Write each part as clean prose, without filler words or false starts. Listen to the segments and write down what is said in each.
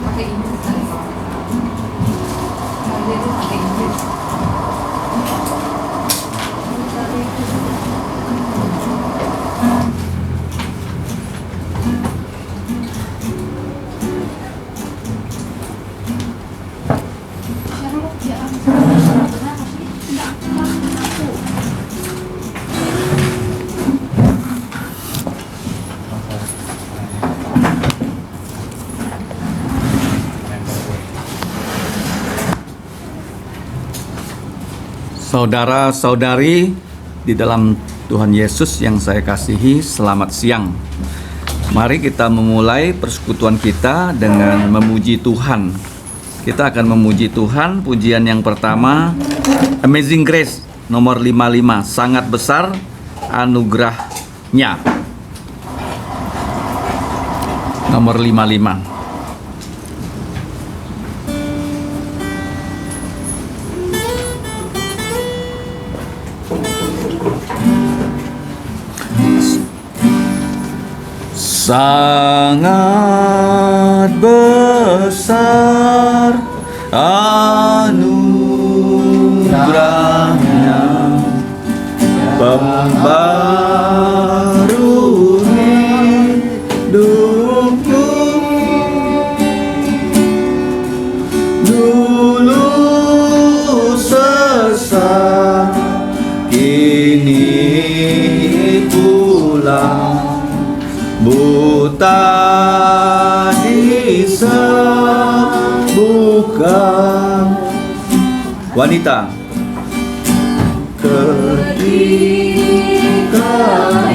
Pakai Inggris kali. Nah, dia tuh pakai Inggris. Sherlock, ya ampun. Kenapa sih? Tidak aku. Saudara-saudari di dalam Tuhan Yesus yang saya kasihi, selamat siang. Mari kita memulai persekutuan kita dengan memuji Tuhan. Kita akan memuji Tuhan. Pujian yang pertama, Amazing Grace nomor 55, sangat besar anugerahnya. Nomor 55. Sangat besar anugerahnya, pembaru hidupku. Dulu sesat, kini pulang, buta disembuhkan. Wanita, ketika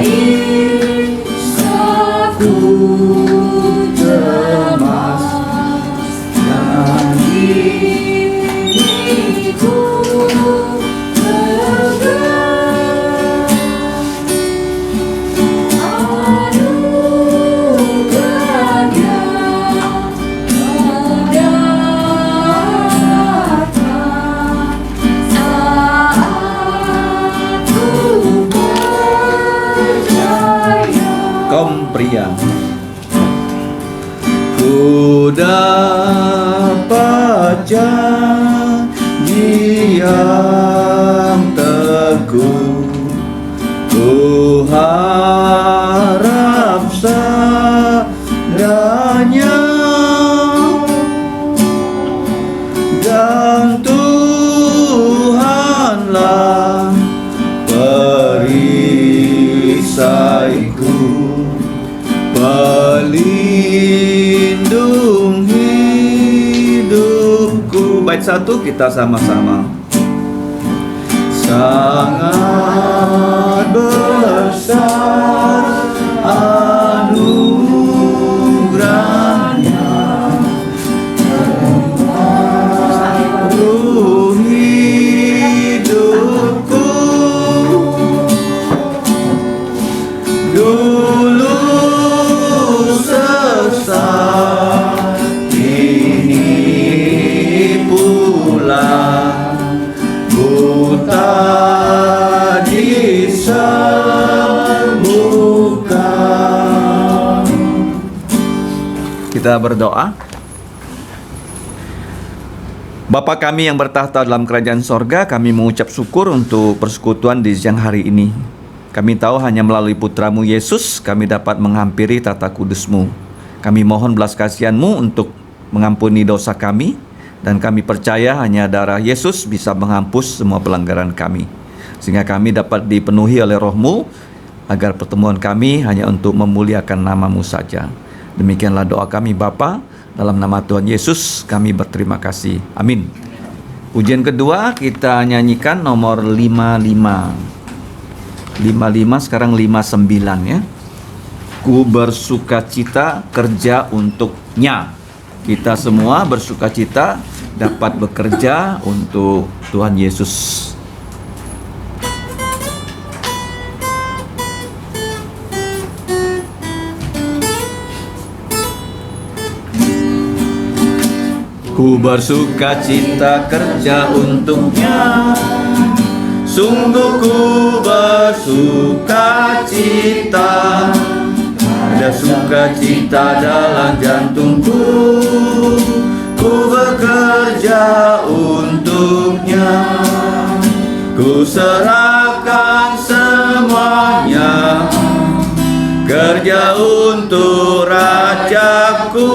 isaku cemas dan diriku pria, ku dapat janji yang teguh, ku harap sadanya, dan Tuhanlah perisaiku, pelindung hidupku. Bait 1 kita sama-sama. Sangat besar anugerahnya, pembaru hidupku. Dulu sesat, kini pulang, buta disembuhkan. Kita berdoa. Bapa kami yang bertahta dalam kerajaan sorga, kami mengucap syukur untuk persekutuan di siang hari ini. Kami tahu hanya melalui putramu Yesus kami dapat menghampiri tata kudus-Mu. Kami mohon belas kasihan-Mu untuk mengampuni dosa kami, dan kami percaya hanya darah Yesus bisa menghapus semua pelanggaran kami, sehingga kami dapat dipenuhi oleh Roh-Mu, agar pertemuan kami hanya untuk memuliakan nama-Mu saja. Demikianlah doa kami Bapa, dalam nama Tuhan Yesus kami berterima kasih. Amin. Pujian kedua kita nyanyikan nomor 55. 55 sekarang 59 ya. Ku bersukacita kerja untuknya. Kita semua bersukacita dapat bekerja untuk Tuhan Yesus. Ku bersukacita kerja untuknya, Sungguh ku bersuka cita, ada sukacita dalam jantungku. Ku bekerja untuknya, ku serahkan semuanya, kerja untuk Rajaku.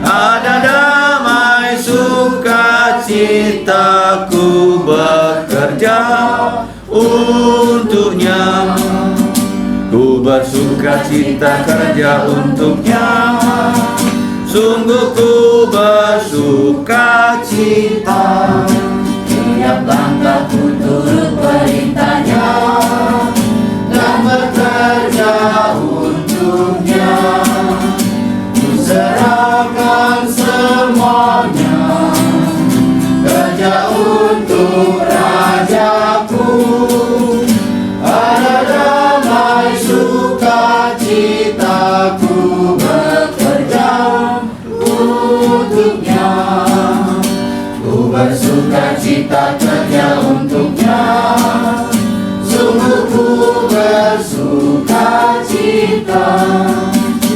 Ada damai sukacita, ku bekerja untuknya. Ku bersukacita kerja untuknya. Sungguh ku bersukacita, tiap langkahku turut perintahnya, dan bekerja untuknya. Ku serahkan semuanya, kerja untuk Rajaku. Ada damai sukacita, ku bekerja untuknya. Ku bersukacita kerja untuknya. Sungguh ku bersukacita,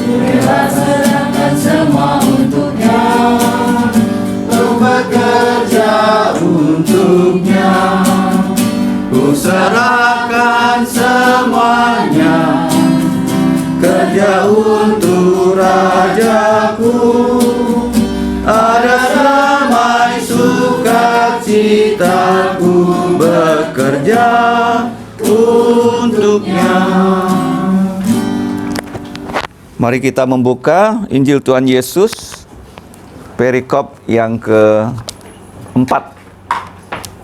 rela serahkan semua untuknya. Ku bekerja untuknya. Ku serahkan semuanya, kerja untuk Rajaku. Ada damai sukacita, ku bekerja untuknya. Mari kita membuka Injil Tuhan Yesus, perikop yang keempat,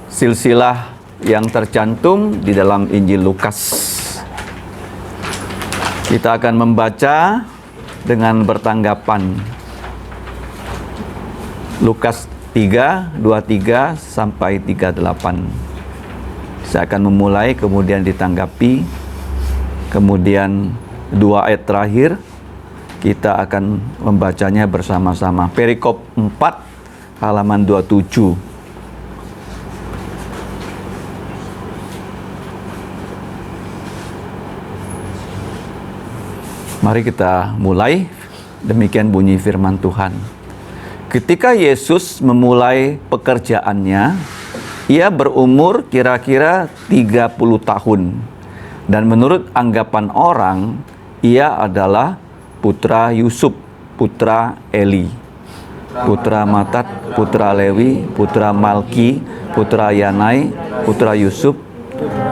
silsilah yang tercantum di dalam Injil Lukas. Kita akan membaca dengan bertanggapan. Lukas 3, 23 sampai 38. Saya akan memulai, kemudian ditanggapi. Kemudian 2 ayat terakhir kita akan membacanya bersama-sama. Perikop 4 halaman 27. Mari kita mulai. Demikian bunyi firman Tuhan. Ketika Yesus memulai pekerjaannya, ia berumur kira-kira 30 tahun. Dan menurut anggapan orang, ia adalah putra Yusuf, putra Eli, putra Matat, putra Lewi, putra Malki, putra Yanai, putra Yusuf,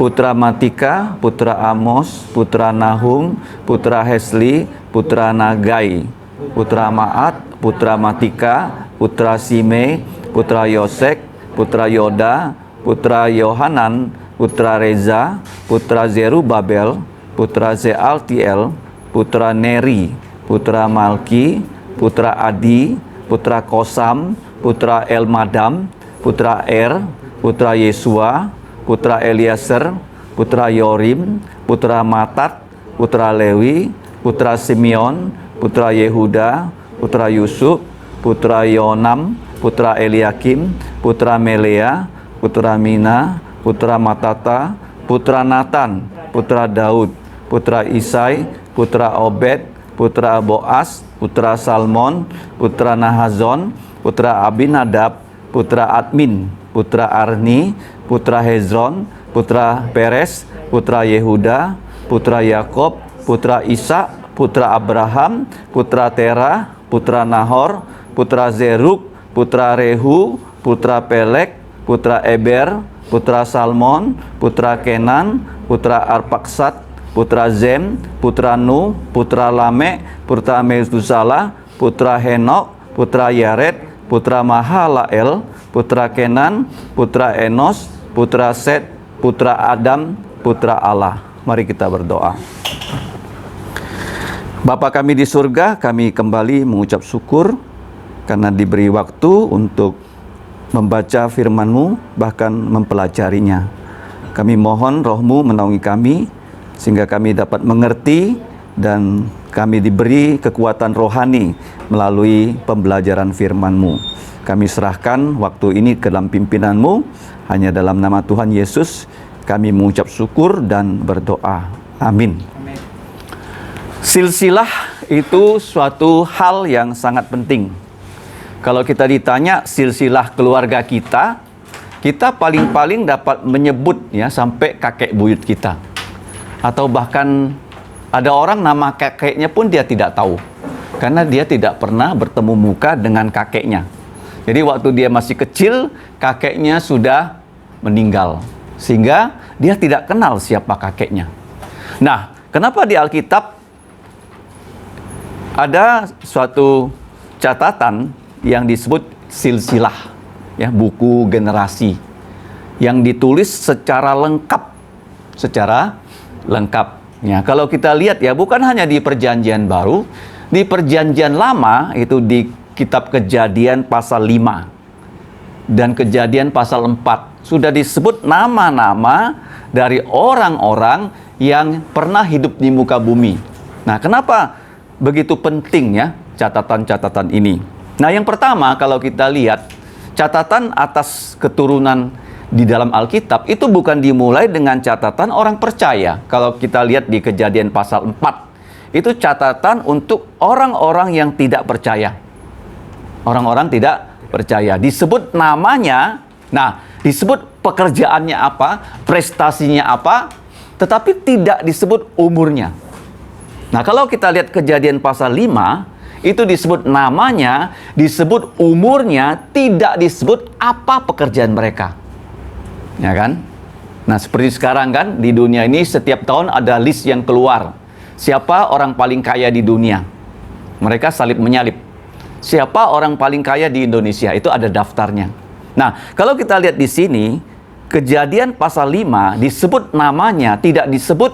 putra Matika, putra Amos, putra Nahum, putra Hesli, putra Nagai, putra Maat, putra Matika, putra Sime, putra Yosek, putra Yoda, putra Yohanan, putra Reza, putra Zerubabel, putra Sealtiel, putra Neri, putra Malki, putra Adi, putra Kosam, putra Elmadam, putra Er, putra Yesua, putra Eliezer, putra Yorim, putra Matat, putra Lewi, putra Simeon, putra Yehuda, putra Yusuf, putra Yonam, putra Eliakim, putra Melea, putra Mina, putra Matata, putra Natan, putra Daud, putra Isai, putra Obed, putra Boas, putra Salmon, putra Nahazon, putra Abinadab, putra Admin, putra Arni, putra Hezron, putra Peres, putra Yehuda, putra Yakob, putra Ishak, putra Abraham, putra Terah, putra Nahor, putra Zeruk, putra Rehu, putra Pelek, putra Eber, putra Salmon, putra Kenan, putra Arpaksad, putra Zem, putra Nuh, putra Lamek, putra Metusala, putra Henok, putra Yared, putra Mahalael, putra Kenan, putra Enos, putra Set, putra Adam, putra Allah. Mari kita berdoa. Bapa kami di surga, kami kembali mengucap syukur karena diberi waktu untuk membaca firman-Mu, bahkan mempelajarinya. Kami mohon Roh-Mu menaungi kami, sehingga kami dapat mengerti dan kami diberi kekuatan rohani melalui pembelajaran firman-Mu. Kami serahkan waktu ini ke dalam pimpinan-Mu, hanya dalam nama Tuhan Yesus kami mengucap syukur dan berdoa. Amin. Silsilah itu suatu hal yang sangat penting. Kalau kita ditanya silsilah keluarga kita paling-paling dapat menyebut ya sampai kakek buyut kita. Atau bahkan ada orang nama kakeknya pun dia tidak tahu. Karena dia tidak pernah bertemu muka dengan kakeknya. Jadi waktu dia masih kecil, kakeknya sudah meninggal. Sehingga dia tidak kenal siapa kakeknya. Nah, kenapa di Alkitab ada suatu catatan yang disebut silsilah, ya, buku generasi, yang ditulis secara lengkap. Ya, kalau kita lihat ya, bukan hanya di Perjanjian Baru, di Perjanjian Lama itu di kitab Kejadian pasal 5 dan Kejadian pasal 4 sudah disebut nama-nama dari orang-orang yang pernah hidup di muka bumi. Nah, kenapa begitu penting ya catatan-catatan ini? Nah, yang pertama kalau kita lihat catatan atas keturunan di dalam Alkitab itu bukan dimulai dengan catatan orang percaya. Kalau kita lihat di Kejadian pasal 4, itu catatan untuk orang-orang yang tidak percaya. Orang-orang tidak percaya. Disebut namanya, nah, disebut pekerjaannya apa, prestasinya apa, tetapi tidak disebut umurnya. Nah, kalau kita lihat Kejadian pasal 5, itu disebut namanya, disebut umurnya, tidak disebut apa pekerjaan mereka. Ya kan? Nah, seperti sekarang kan, di dunia ini setiap tahun ada list yang keluar. Siapa orang paling kaya di dunia? Mereka salib menyalip. Siapa orang paling kaya di Indonesia? Itu ada daftarnya. Nah, kalau kita lihat di sini, Kejadian pasal 5 disebut namanya, tidak disebut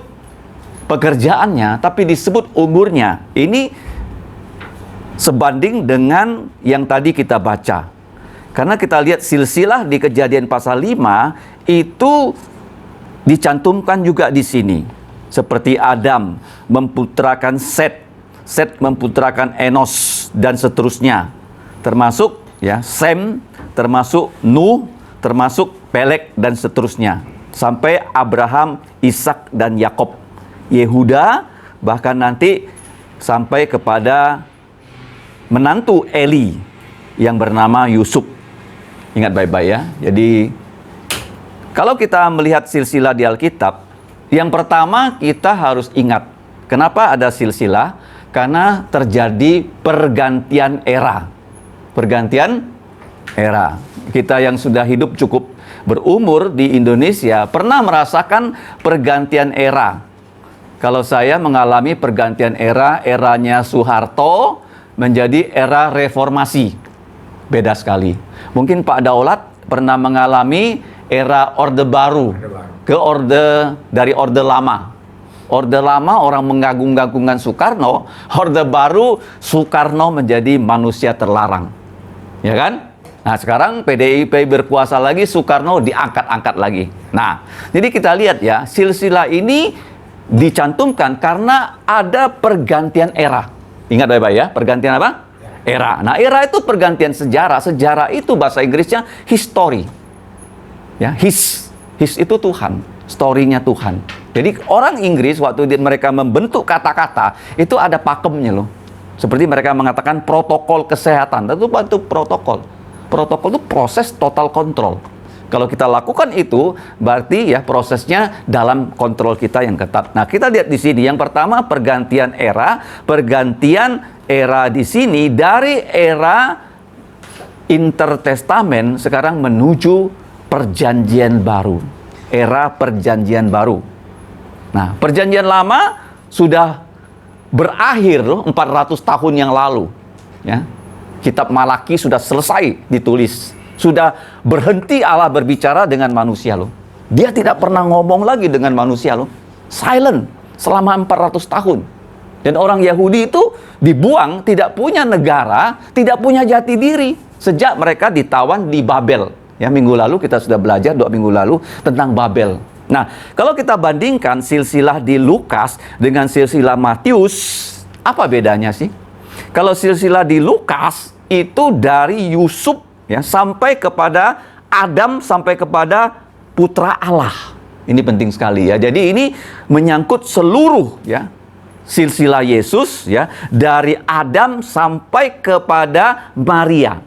pekerjaannya, tapi disebut umurnya. Ini sebanding dengan yang tadi kita baca. Karena kita lihat silsilah di Kejadian pasal 5 itu dicantumkan juga di sini. Seperti Adam memputrakan Set, Set memputrakan Enos dan seterusnya. Termasuk ya Sem, termasuk Nuh, termasuk Peleg dan seterusnya. Sampai Abraham, Ishak dan Yakob. Yehuda, bahkan nanti sampai kepada menantu Eli yang bernama Yusuf. Ingat baik-baik ya. Jadi kalau kita melihat silsilah di Alkitab, yang pertama kita harus ingat, kenapa ada silsilah? Karena terjadi pergantian era. Pergantian era. Kita yang sudah hidup cukup berumur di Indonesia pernah merasakan pergantian era. Kalau saya mengalami pergantian era, eranya Soeharto menjadi era reformasi. Beda sekali. Mungkin Pak Daulat pernah mengalami era Orde Baru ke dari Orde Lama. Orde Lama orang mengagung-agungkan Soekarno, Orde Baru Soekarno menjadi manusia terlarang. Ya kan? Nah, sekarang PDIP berkuasa lagi, Soekarno diangkat-angkat lagi. Nah, jadi kita lihat ya, silsilah ini dicantumkan karena ada pergantian era. Ingat baik-baik ya, pergantian apa? Era. Nah, era itu pergantian sejarah. Sejarah itu bahasa Inggrisnya history. Ya, his itu Tuhan, story-nya Tuhan. Jadi orang Inggris waktu mereka membentuk kata-kata itu ada pakemnya loh. Seperti mereka mengatakan protokol kesehatan. Itu protokol. Protokol itu proses total kontrol. Kalau kita lakukan itu, berarti ya prosesnya dalam kontrol kita yang ketat. Nah, kita lihat di sini. Yang pertama pergantian era. Pergantian era di sini dari era Intertestamen sekarang menuju Perjanjian Baru. Era Perjanjian Baru. Nah, Perjanjian Lama sudah berakhir loh, 400 tahun yang lalu. Ya. Kitab Malaki sudah selesai ditulis. Sudah berhenti Allah berbicara dengan manusia loh. Dia tidak pernah ngomong lagi dengan manusia loh. Silent selama 400 tahun. Dan orang Yahudi itu dibuang, tidak punya negara, tidak punya jati diri. Sejak mereka ditawan di Babel. Ya, minggu lalu kita sudah belajar 2 minggu lalu tentang Babel. Nah, kalau kita bandingkan silsilah di Lukas dengan silsilah Matius, apa bedanya sih? Kalau silsilah di Lukas itu dari Yusuf ya sampai kepada Adam sampai kepada putra Allah. Ini penting sekali ya. Jadi ini menyangkut seluruh ya silsilah Yesus ya dari Adam sampai kepada Maria.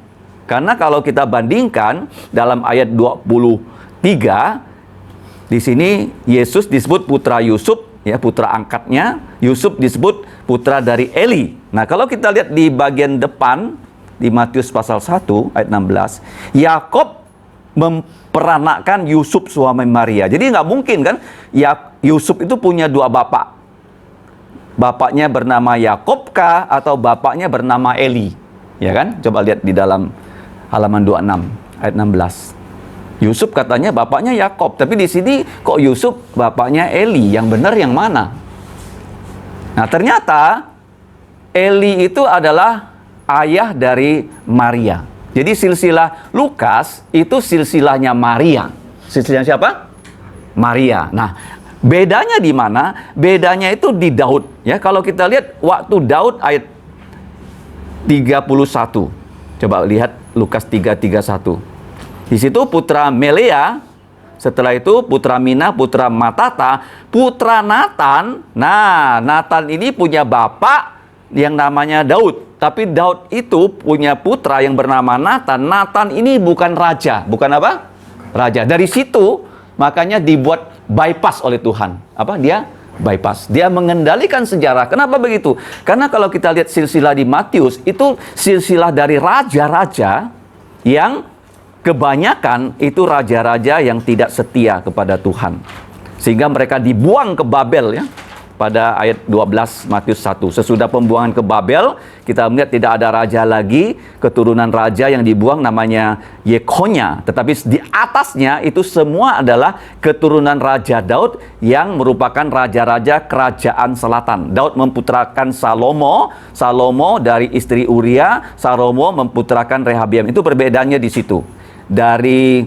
Karena kalau kita bandingkan dalam ayat 23 di sini Yesus disebut putra Yusuf, ya putra angkatnya. Yusuf disebut putra dari Eli. Nah, kalau kita lihat di bagian depan di Matius pasal 1 ayat 16, Yakob memperanakkan Yusuf suami Maria. Jadi nggak mungkin kan Yusuf itu punya dua bapak. Bapaknya bernama Yakob kah atau bapaknya bernama Eli? Ya kan? Coba lihat di dalam halaman 26 ayat 16. Yusuf katanya bapaknya Yakob, tapi di sini kok Yusuf bapaknya Eli? Yang benar yang mana? Nah, ternyata Eli itu adalah ayah dari Maria. Jadi silsilah Lukas itu silsilahnya Maria. Silsilahnya siapa? Maria. Nah, bedanya di mana? Bedanya itu di Daud. Ya, kalau kita lihat waktu Daud ayat 31. Coba lihat Lukas 3:31. Di situ putra Melea, setelah itu putra Mina, putra Matata, putra Natan. Nah, Natan ini punya bapak yang namanya Daud. Tapi Daud itu punya putra yang bernama Natan. Natan ini bukan raja. Bukan apa? Raja. Dari situ makanya dibuat bypass oleh Tuhan. Apa? Dia bypass. Dia mengendalikan sejarah. Kenapa begitu? Karena kalau kita lihat silsilah di Matius, itu silsilah dari raja-raja yang kebanyakan itu raja-raja yang tidak setia kepada Tuhan. Sehingga mereka dibuang ke Babel ya. Pada ayat 12 Matius 1. Sesudah pembuangan ke Babel, kita melihat tidak ada raja lagi, keturunan raja yang dibuang namanya Yekonya. Tetapi di atasnya itu semua adalah keturunan Raja Daud yang merupakan raja-raja kerajaan selatan. Daud memputrakan Salomo, Salomo dari istri Uria, Salomo memputrakan Rehabiam. Itu perbedaannya di situ. Dari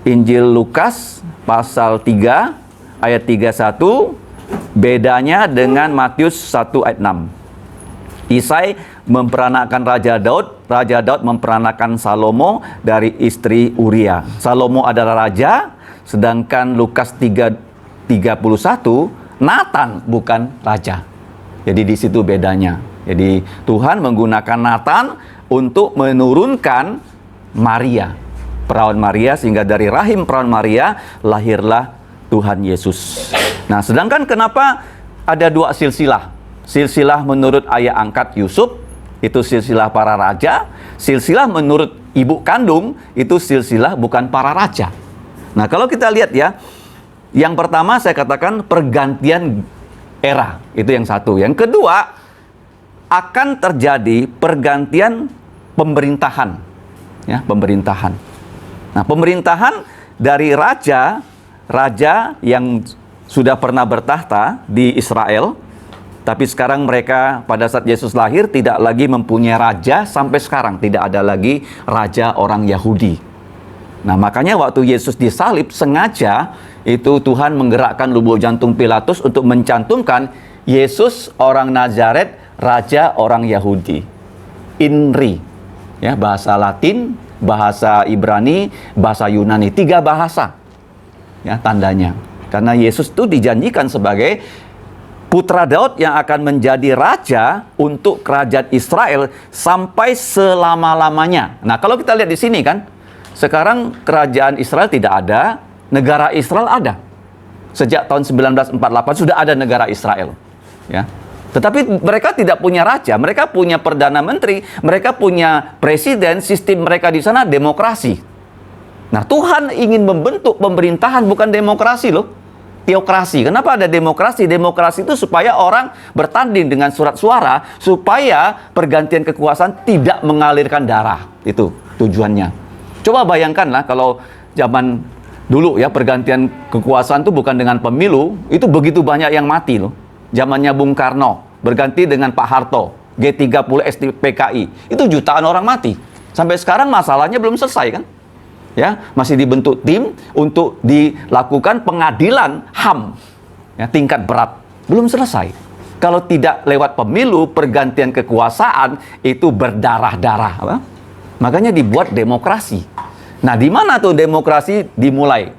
Injil Lukas pasal 3 ayat 31 bedanya dengan Matius 1 ayat 6. Isai memperanakkan Raja Daud memperanakkan Salomo dari istri Uria. Salomo adalah raja, sedangkan Lukas 3:31 Natan bukan raja. Jadi di situ bedanya. Jadi Tuhan menggunakan Natan untuk menurunkan Maria, perawan Maria, sehingga dari rahim perawan Maria lahirlah Tuhan Yesus. Nah, sedangkan kenapa ada dua silsilah? Silsilah menurut ayah angkat Yusuf, itu silsilah para raja. Silsilah menurut ibu kandung, itu silsilah bukan para raja. Nah, kalau kita lihat ya, yang pertama saya katakan pergantian era, itu yang satu. Yang kedua, akan terjadi pergantian pemerintahan. Ya, pemerintahan. Nah, pemerintahan dari raja yang sudah pernah bertahta di Israel, tapi sekarang mereka pada saat Yesus lahir tidak lagi mempunyai raja. Sampai sekarang tidak ada lagi raja orang Yahudi. Nah, makanya waktu Yesus disalib sengaja itu Tuhan menggerakkan lubuk jantung Pilatus untuk mencantumkan Yesus orang Nazaret, raja orang Yahudi. INRI, ya, bahasa Latin, bahasa Ibrani, bahasa Yunani, 3 bahasa. Ya, tandanya. Karena Yesus itu dijanjikan sebagai putra Daud yang akan menjadi raja untuk kerajaan Israel sampai selama-lamanya. Nah, kalau kita lihat di sini kan, sekarang kerajaan Israel tidak ada, negara Israel ada. Sejak tahun 1948 sudah ada negara Israel. Ya. Tetapi mereka tidak punya raja, mereka punya perdana menteri, mereka punya presiden, sistem mereka di sana demokrasi. Nah, Tuhan ingin membentuk pemerintahan, bukan demokrasi loh. Teokrasi. Kenapa ada demokrasi? Demokrasi itu supaya orang bertanding dengan surat suara, supaya pergantian kekuasaan tidak mengalirkan darah. Itu tujuannya. Coba bayangkanlah kalau zaman dulu ya, pergantian kekuasaan itu bukan dengan pemilu, itu begitu banyak yang mati loh. Zamannya Bung Karno, berganti dengan Pak Harto, G30 SPKI, itu jutaan orang mati. Sampai sekarang masalahnya belum selesai kan? ya, masih dibentuk tim untuk dilakukan pengadilan HAM, ya, tingkat berat. Belum selesai. Kalau tidak lewat pemilu, pergantian kekuasaan itu berdarah-darah. Apa? Makanya dibuat demokrasi. Nah, di mana tuh demokrasi dimulai?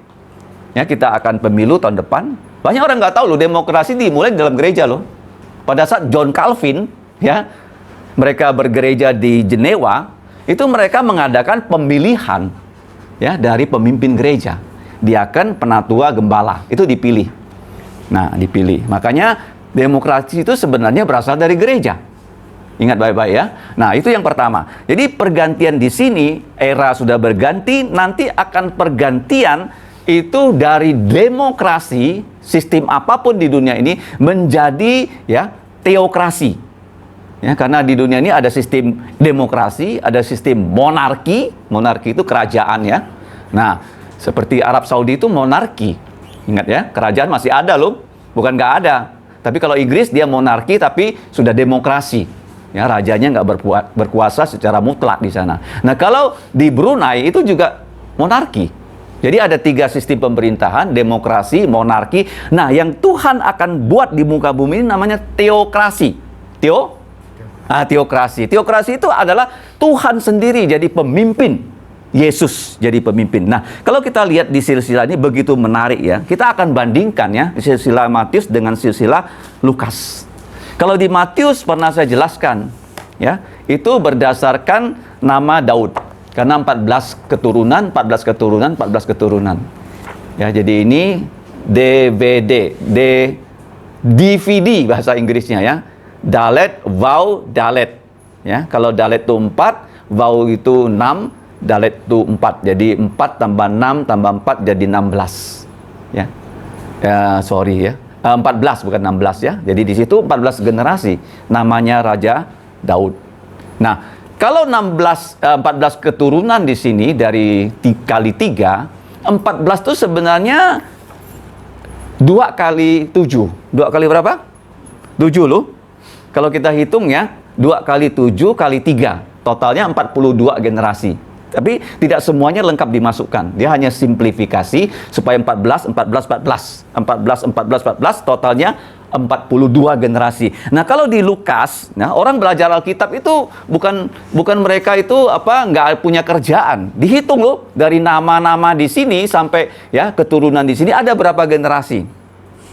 Ya, kita akan pemilu tahun depan. Banyak orang nggak tahu loh, demokrasi dimulai di dalam gereja loh. Pada saat John Calvin, ya, mereka bergereja di Jenewa, itu mereka mengadakan pemilihan, ya, dari pemimpin gereja. Diaken, penatua, gembala, itu dipilih. Nah, dipilih. Makanya demokrasi itu sebenarnya berasal dari gereja. Ingat baik-baik ya. Nah, itu yang pertama. Jadi pergantian di sini, era sudah berganti, nanti akan pergantian itu dari demokrasi, sistem apapun di dunia ini menjadi, ya, teokrasi. Ya, karena di dunia ini ada sistem demokrasi, ada sistem monarki. Monarki itu kerajaan, ya. Nah, seperti Arab Saudi itu monarki. Ingat ya, kerajaan masih ada loh, bukan nggak ada. Tapi kalau Inggris dia monarki tapi sudah demokrasi. Ya, rajanya nggak berkuasa secara mutlak di sana. Nah, kalau di Brunei itu juga monarki. Jadi ada 3 sistem pemerintahan, demokrasi, monarki. Nah, yang Tuhan akan buat di muka bumi ini namanya teokrasi. Teokrasi. Teokrasi itu adalah Tuhan sendiri jadi pemimpin. Yesus jadi pemimpin. Nah, kalau kita lihat di silsilah ini begitu menarik ya. Kita akan bandingkan ya silsilah Matius dengan silsilah Lukas. Kalau di Matius pernah saya jelaskan ya, itu berdasarkan nama Daud. Karena 14 keturunan. Ya, jadi ini DVD bahasa Inggrisnya ya. Dalet, Vau, Dalet. Ya, kalau Dalet itu 4, Vau itu 6, Dalet itu 4. Jadi 4 tambah 6 tambah 4 jadi 16. Ya. 14 bukan 16 ya. Jadi di situ 14 generasi namanya Raja Daud. Nah, kalau 14 keturunan di sini dari kali 3, 14 itu sebenarnya 2 kali 7. 2 kali berapa? 7 loh. Kalau kita hitung ya, 2 kali 7 kali 3. Totalnya 42 generasi. Tapi tidak semuanya lengkap dimasukkan. Dia hanya simplifikasi supaya 14, totalnya 42 generasi. Nah, kalau di Lukas, nah, orang belajar Alkitab itu bukan mereka itu nggak punya kerjaan. Dihitung loh dari nama-nama di sini sampai ya keturunan di sini ada berapa generasi.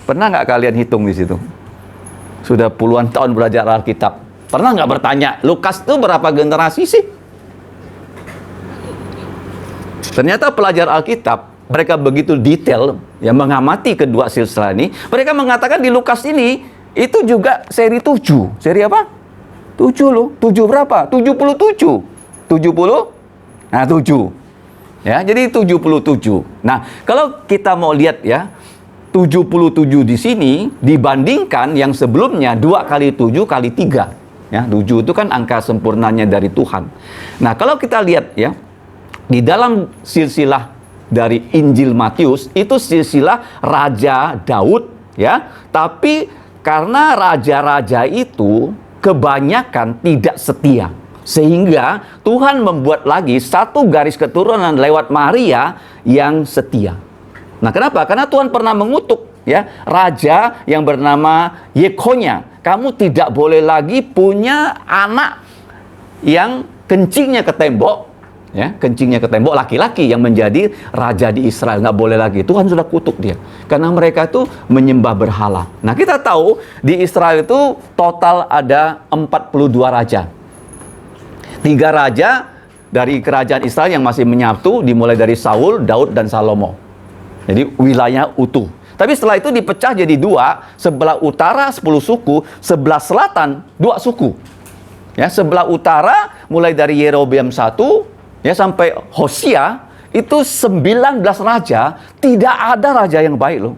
Pernah nggak kalian hitung di situ? Sudah puluhan tahun belajar Alkitab. Pernah nggak bertanya, Lukas itu berapa generasi sih? Ternyata pelajar Alkitab, mereka begitu detail ya mengamati kedua silsilah ini. Mereka mengatakan di Lukas ini itu juga seri 7. Seri apa? 7 loh. 7 berapa? 77. 70? Nah, 7. Ya, jadi 77. Nah, kalau kita mau lihat ya, 77 di sini dibandingkan yang sebelumnya 2 kali 7 kali 3. Ya, 7 itu kan angka sempurnanya dari Tuhan. Nah, kalau kita lihat ya, di dalam silsilah dari Injil Matius itu silsilah Raja Daud ya, tapi karena raja-raja itu kebanyakan tidak setia, sehingga Tuhan membuat lagi satu garis keturunan lewat Maria yang setia. Nah, kenapa? Karena Tuhan pernah mengutuk ya raja yang bernama Yekonya, kamu tidak boleh lagi punya anak yang kencingnya ke tembok. Ya, kencingnya ke tembok, laki-laki yang menjadi raja di Israel, nggak boleh lagi. Tuhan sudah kutuk dia karena mereka itu menyembah berhala. Nah, kita tahu di Israel itu total ada 42 raja. 3 raja dari kerajaan Israel yang masih menyatu, dimulai dari Saul, Daud, dan Salomo. Jadi wilayah utuh. Tapi setelah itu dipecah jadi 2, sebelah utara 10 suku, sebelah selatan 2 suku. Ya, sebelah utara mulai dari Yerobeam 1 ya sampai Hosea itu 19 raja, tidak ada raja yang baik loh.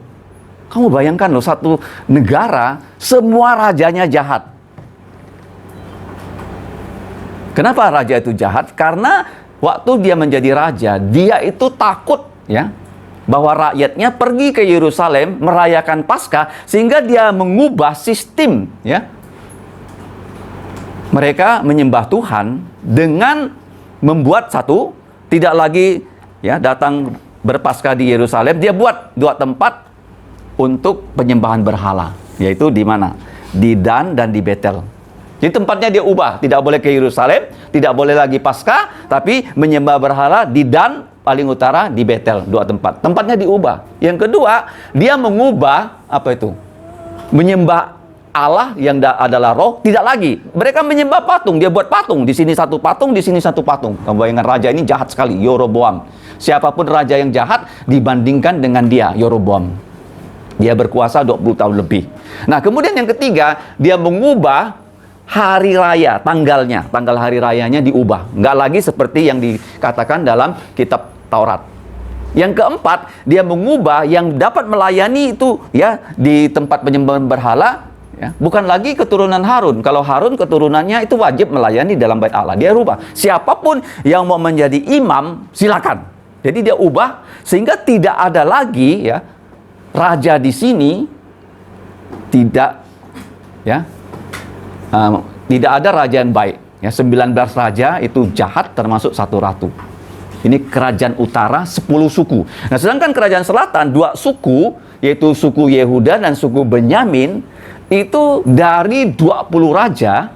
Kamu bayangkan loh, satu negara semua rajanya jahat. Kenapa raja itu jahat? Karena waktu dia menjadi raja, dia itu takut ya bahwa rakyatnya pergi ke Yerusalem merayakan Paskah, sehingga dia mengubah sistem ya. Mereka menyembah Tuhan dengan membuat satu, tidak lagi ya datang berpaskah di Yerusalem, dia buat 2 tempat untuk penyembahan berhala, yaitu di mana? Di Dan dan di Betel. Jadi tempatnya dia ubah, tidak boleh ke Yerusalem, tidak boleh lagi Paskah, tapi menyembah berhala di Dan paling utara, di Betel, 2 tempat. Tempatnya diubah. Yang kedua, dia mengubah apa itu? Menyembah Allah yang adalah roh, tidak lagi. Mereka menyembah patung, dia buat patung, di sini satu patung, di sini satu patung. Kamu bayangkan raja ini jahat sekali, Yeroboam. Siapapun raja yang jahat dibandingkan dengan dia, Yeroboam. Dia berkuasa 20 tahun lebih. Nah, kemudian yang ketiga, dia mengubah hari raya, tanggal hari rayanya diubah. Nggak lagi seperti yang dikatakan dalam kitab Taurat. Yang keempat, dia mengubah yang dapat melayani itu ya di tempat penyembahan berhala, ya, bukan lagi keturunan Harun. Kalau Harun keturunannya itu wajib melayani dalam bait Allah. Dia rubah. Siapapun yang mau menjadi imam, silakan. Jadi dia ubah sehingga tidak ada lagi ya raja di sini, tidak ya tidak ada raja yang baik. Ya, 19 raja itu jahat termasuk 1 ratu. Ini kerajaan utara 10 suku. Nah, sedangkan kerajaan selatan 2 suku, yaitu suku Yehuda dan suku Benyamin, itu dari 20 raja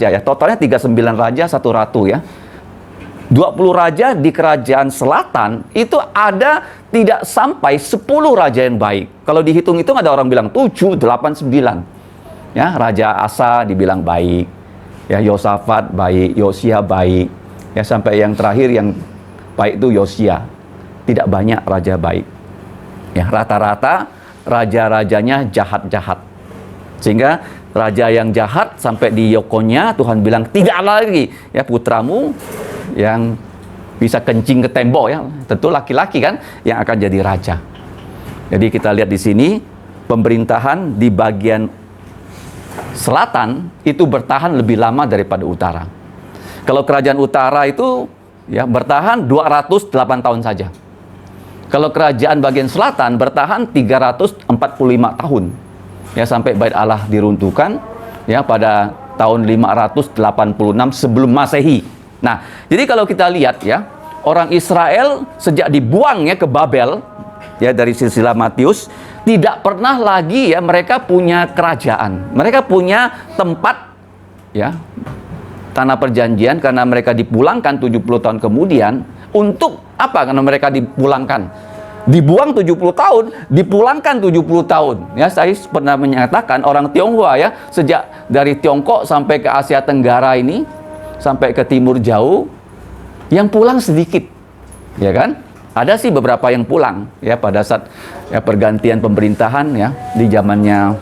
ya. Totalnya 39 raja, 1 ratu ya. 20 raja di kerajaan selatan itu ada tidak sampai 10 raja yang baik. Kalau dihitung-hitung ada orang bilang 7, 8, 9. Ya, Raja Asa dibilang baik, ya Yosafat baik, Yosia baik, ya sampai yang terakhir yang baik itu Yosia. Tidak banyak raja baik. Ya, rata-rata raja-rajanya jahat-jahat. Sehingga raja yang jahat sampai di Yokonya Tuhan bilang tidak lagi ya putramu yang bisa kencing ke tembok ya, tentu laki-laki kan yang akan jadi raja. Jadi kita lihat di sini pemerintahan di bagian selatan itu bertahan lebih lama daripada utara. Kalau kerajaan utara itu ya bertahan 208 tahun saja. Kalau kerajaan bagian selatan bertahan 345 tahun. Ya sampai bait Allah diruntuhkan ya pada tahun 586 sebelum Masehi. Nah, jadi kalau kita lihat ya, orang Israel sejak dibuang ya ke Babel ya dari silsilah Matius tidak pernah lagi ya mereka punya kerajaan. Mereka punya tempat ya tanah perjanjian karena mereka dipulangkan 70 tahun kemudian. Untuk apa? Karena mereka dipulangkan. Dibuang 70 tahun, dipulangkan 70 tahun. Ya, saya pernah menyatakan orang Tionghoa ya, sejak dari Tiongkok sampai ke Asia Tenggara ini, sampai ke timur jauh, yang pulang sedikit. Ya kan? Ada sih beberapa yang pulang ya pada saat ya pergantian pemerintahan ya di zamannya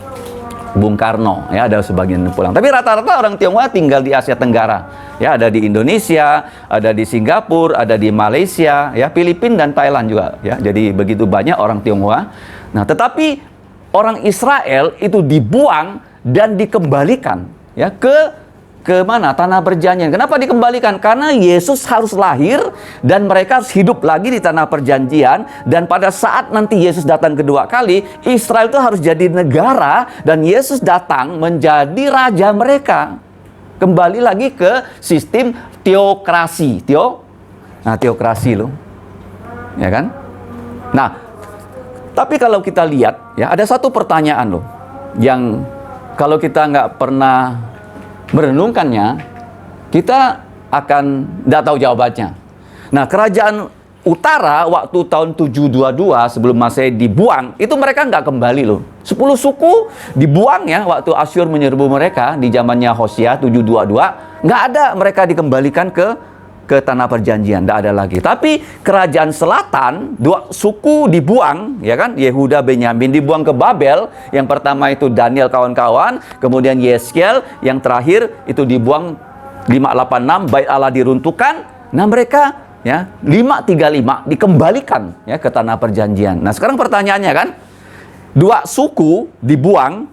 Bung Karno ya, ada sebagian yang pulang. Tapi rata-rata orang Tionghoa tinggal di Asia Tenggara. Ya, ada di Indonesia, ada di Singapura, ada di Malaysia, ya Filipina dan Thailand juga ya. Jadi begitu banyak orang Tionghoa. Nah, tetapi orang Israel itu dibuang dan dikembalikan ya ke mana? Tanah perjanjian. Kenapa dikembalikan? Karena Yesus harus lahir dan mereka harus hidup lagi di tanah perjanjian. Dan pada saat nanti Yesus datang kedua kali, Israel itu harus jadi negara dan Yesus datang menjadi raja mereka. Kembali lagi ke sistem teokrasi. Teokrasi loh. Ya kan? Nah, tapi kalau kita lihat ya ada satu pertanyaan loh yang kalau kita nggak pernah merenungkannya, kita akan tidak tahu jawabannya. Nah, kerajaan utara waktu tahun 722 sebelum Masehi dibuang, itu mereka nggak kembali loh. 10 suku dibuang ya waktu Asyur menyerbu mereka di zamannya Hosea 722. Nggak ada mereka dikembalikan ke tanah perjanjian, tidak ada lagi. Tapi kerajaan selatan, 2 suku dibuang, ya kan? Yehuda, Benyamin dibuang ke Babel. Yang pertama itu Daniel kawan-kawan, kemudian Yeskiel, yang terakhir itu dibuang 586, bait Allah diruntuhkan. Nah, mereka ya 535 dikembalikan ya ke tanah perjanjian. Nah, sekarang pertanyaannya kan, 2 suku dibuang,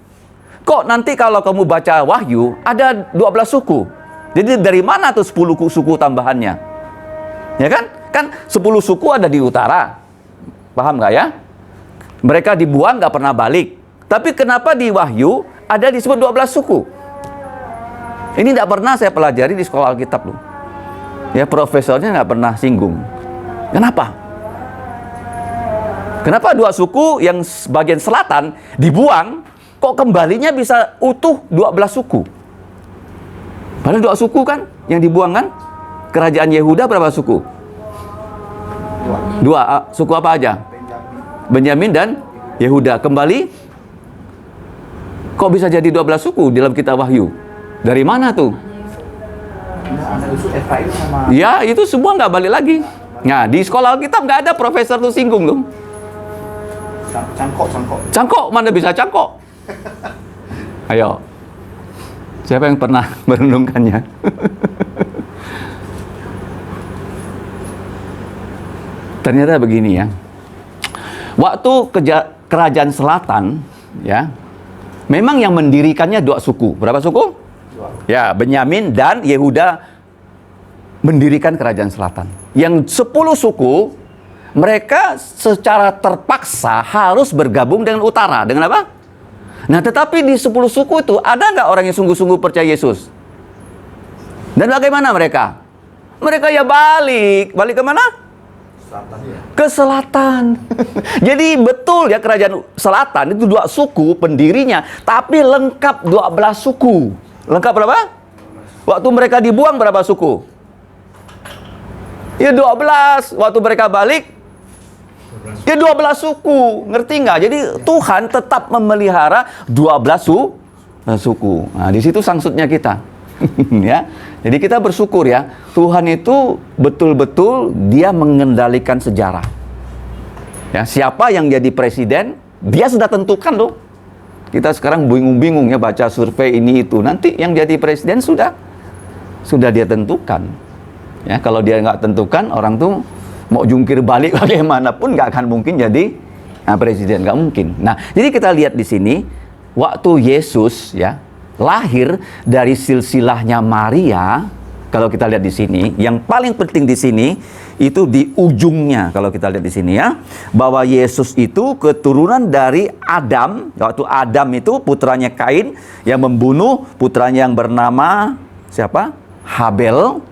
kok nanti kalau kamu baca Wahyu ada 12 suku? Jadi dari mana tuh 10 suku tambahannya? Ya kan? Kan 10 suku ada di utara. Paham nggak ya? Mereka dibuang nggak pernah balik. Tapi kenapa di Wahyu ada disebut 12 suku? Ini nggak pernah saya pelajari di sekolah Alkitab loh. Ya, profesornya nggak pernah singgung. Kenapa? Kenapa dua suku yang bagian selatan dibuang, kok kembalinya bisa utuh 12 suku? Padahal dua suku kan yang dibuang kan? Kerajaan Yehuda berapa suku? Dua. Suku apa aja? Benyamin dan Yehuda. Kembali, kok bisa jadi 12 suku dalam kitab Wahyu? Dari mana tuh? Ya, itu semua nggak balik lagi. Nah, di sekolah Alkitab nggak ada profesor tuh singgung tuh. Cangkok, mana bisa cangkok? Ayo. Siapa yang pernah merenungkannya? Ternyata begini ya. Waktu kerajaan selatan, ya, memang yang mendirikannya dua suku. Berapa suku? Ya, Benyamin dan Yehuda mendirikan kerajaan selatan. Yang 10 suku, mereka secara terpaksa harus bergabung dengan utara. Dengan apa? Nah, tetapi di 10 suku itu, ada nggak orang yang sungguh-sungguh percaya Yesus? Dan bagaimana mereka? Mereka ya balik. Balik ke mana? Ke selatan. Jadi betul ya, kerajaan selatan itu dua suku pendirinya, tapi lengkap 12 suku. Lengkap berapa? Waktu mereka dibuang berapa suku? Ya 12. Waktu mereka balik, ya 12 suku. Ngerti nggak? Jadi Tuhan tetap memelihara 12 suku. Nah, di situ sangsutnya kita. Ya. Jadi kita bersyukur ya, Tuhan itu betul-betul dia mengendalikan sejarah. Ya, siapa yang jadi presiden, dia sudah tentukan loh. Kita sekarang bingung-bingung ya baca survei ini itu. Nanti yang jadi presiden sudah dia tentukan. Ya, kalau dia nggak tentukan, orang tuh mau jungkir balik bagaimanapun nggak akan mungkin jadi presiden, nggak mungkin. Nah, jadi kita lihat di sini waktu Yesus ya lahir dari silsilahnya Maria. Kalau kita lihat di sini, yang paling penting di sini itu di ujungnya. Kalau kita lihat di sini ya, bahwa Yesus itu keturunan dari Adam. Waktu Adam itu putranya Kain yang membunuh putranya yang bernama siapa? Habel.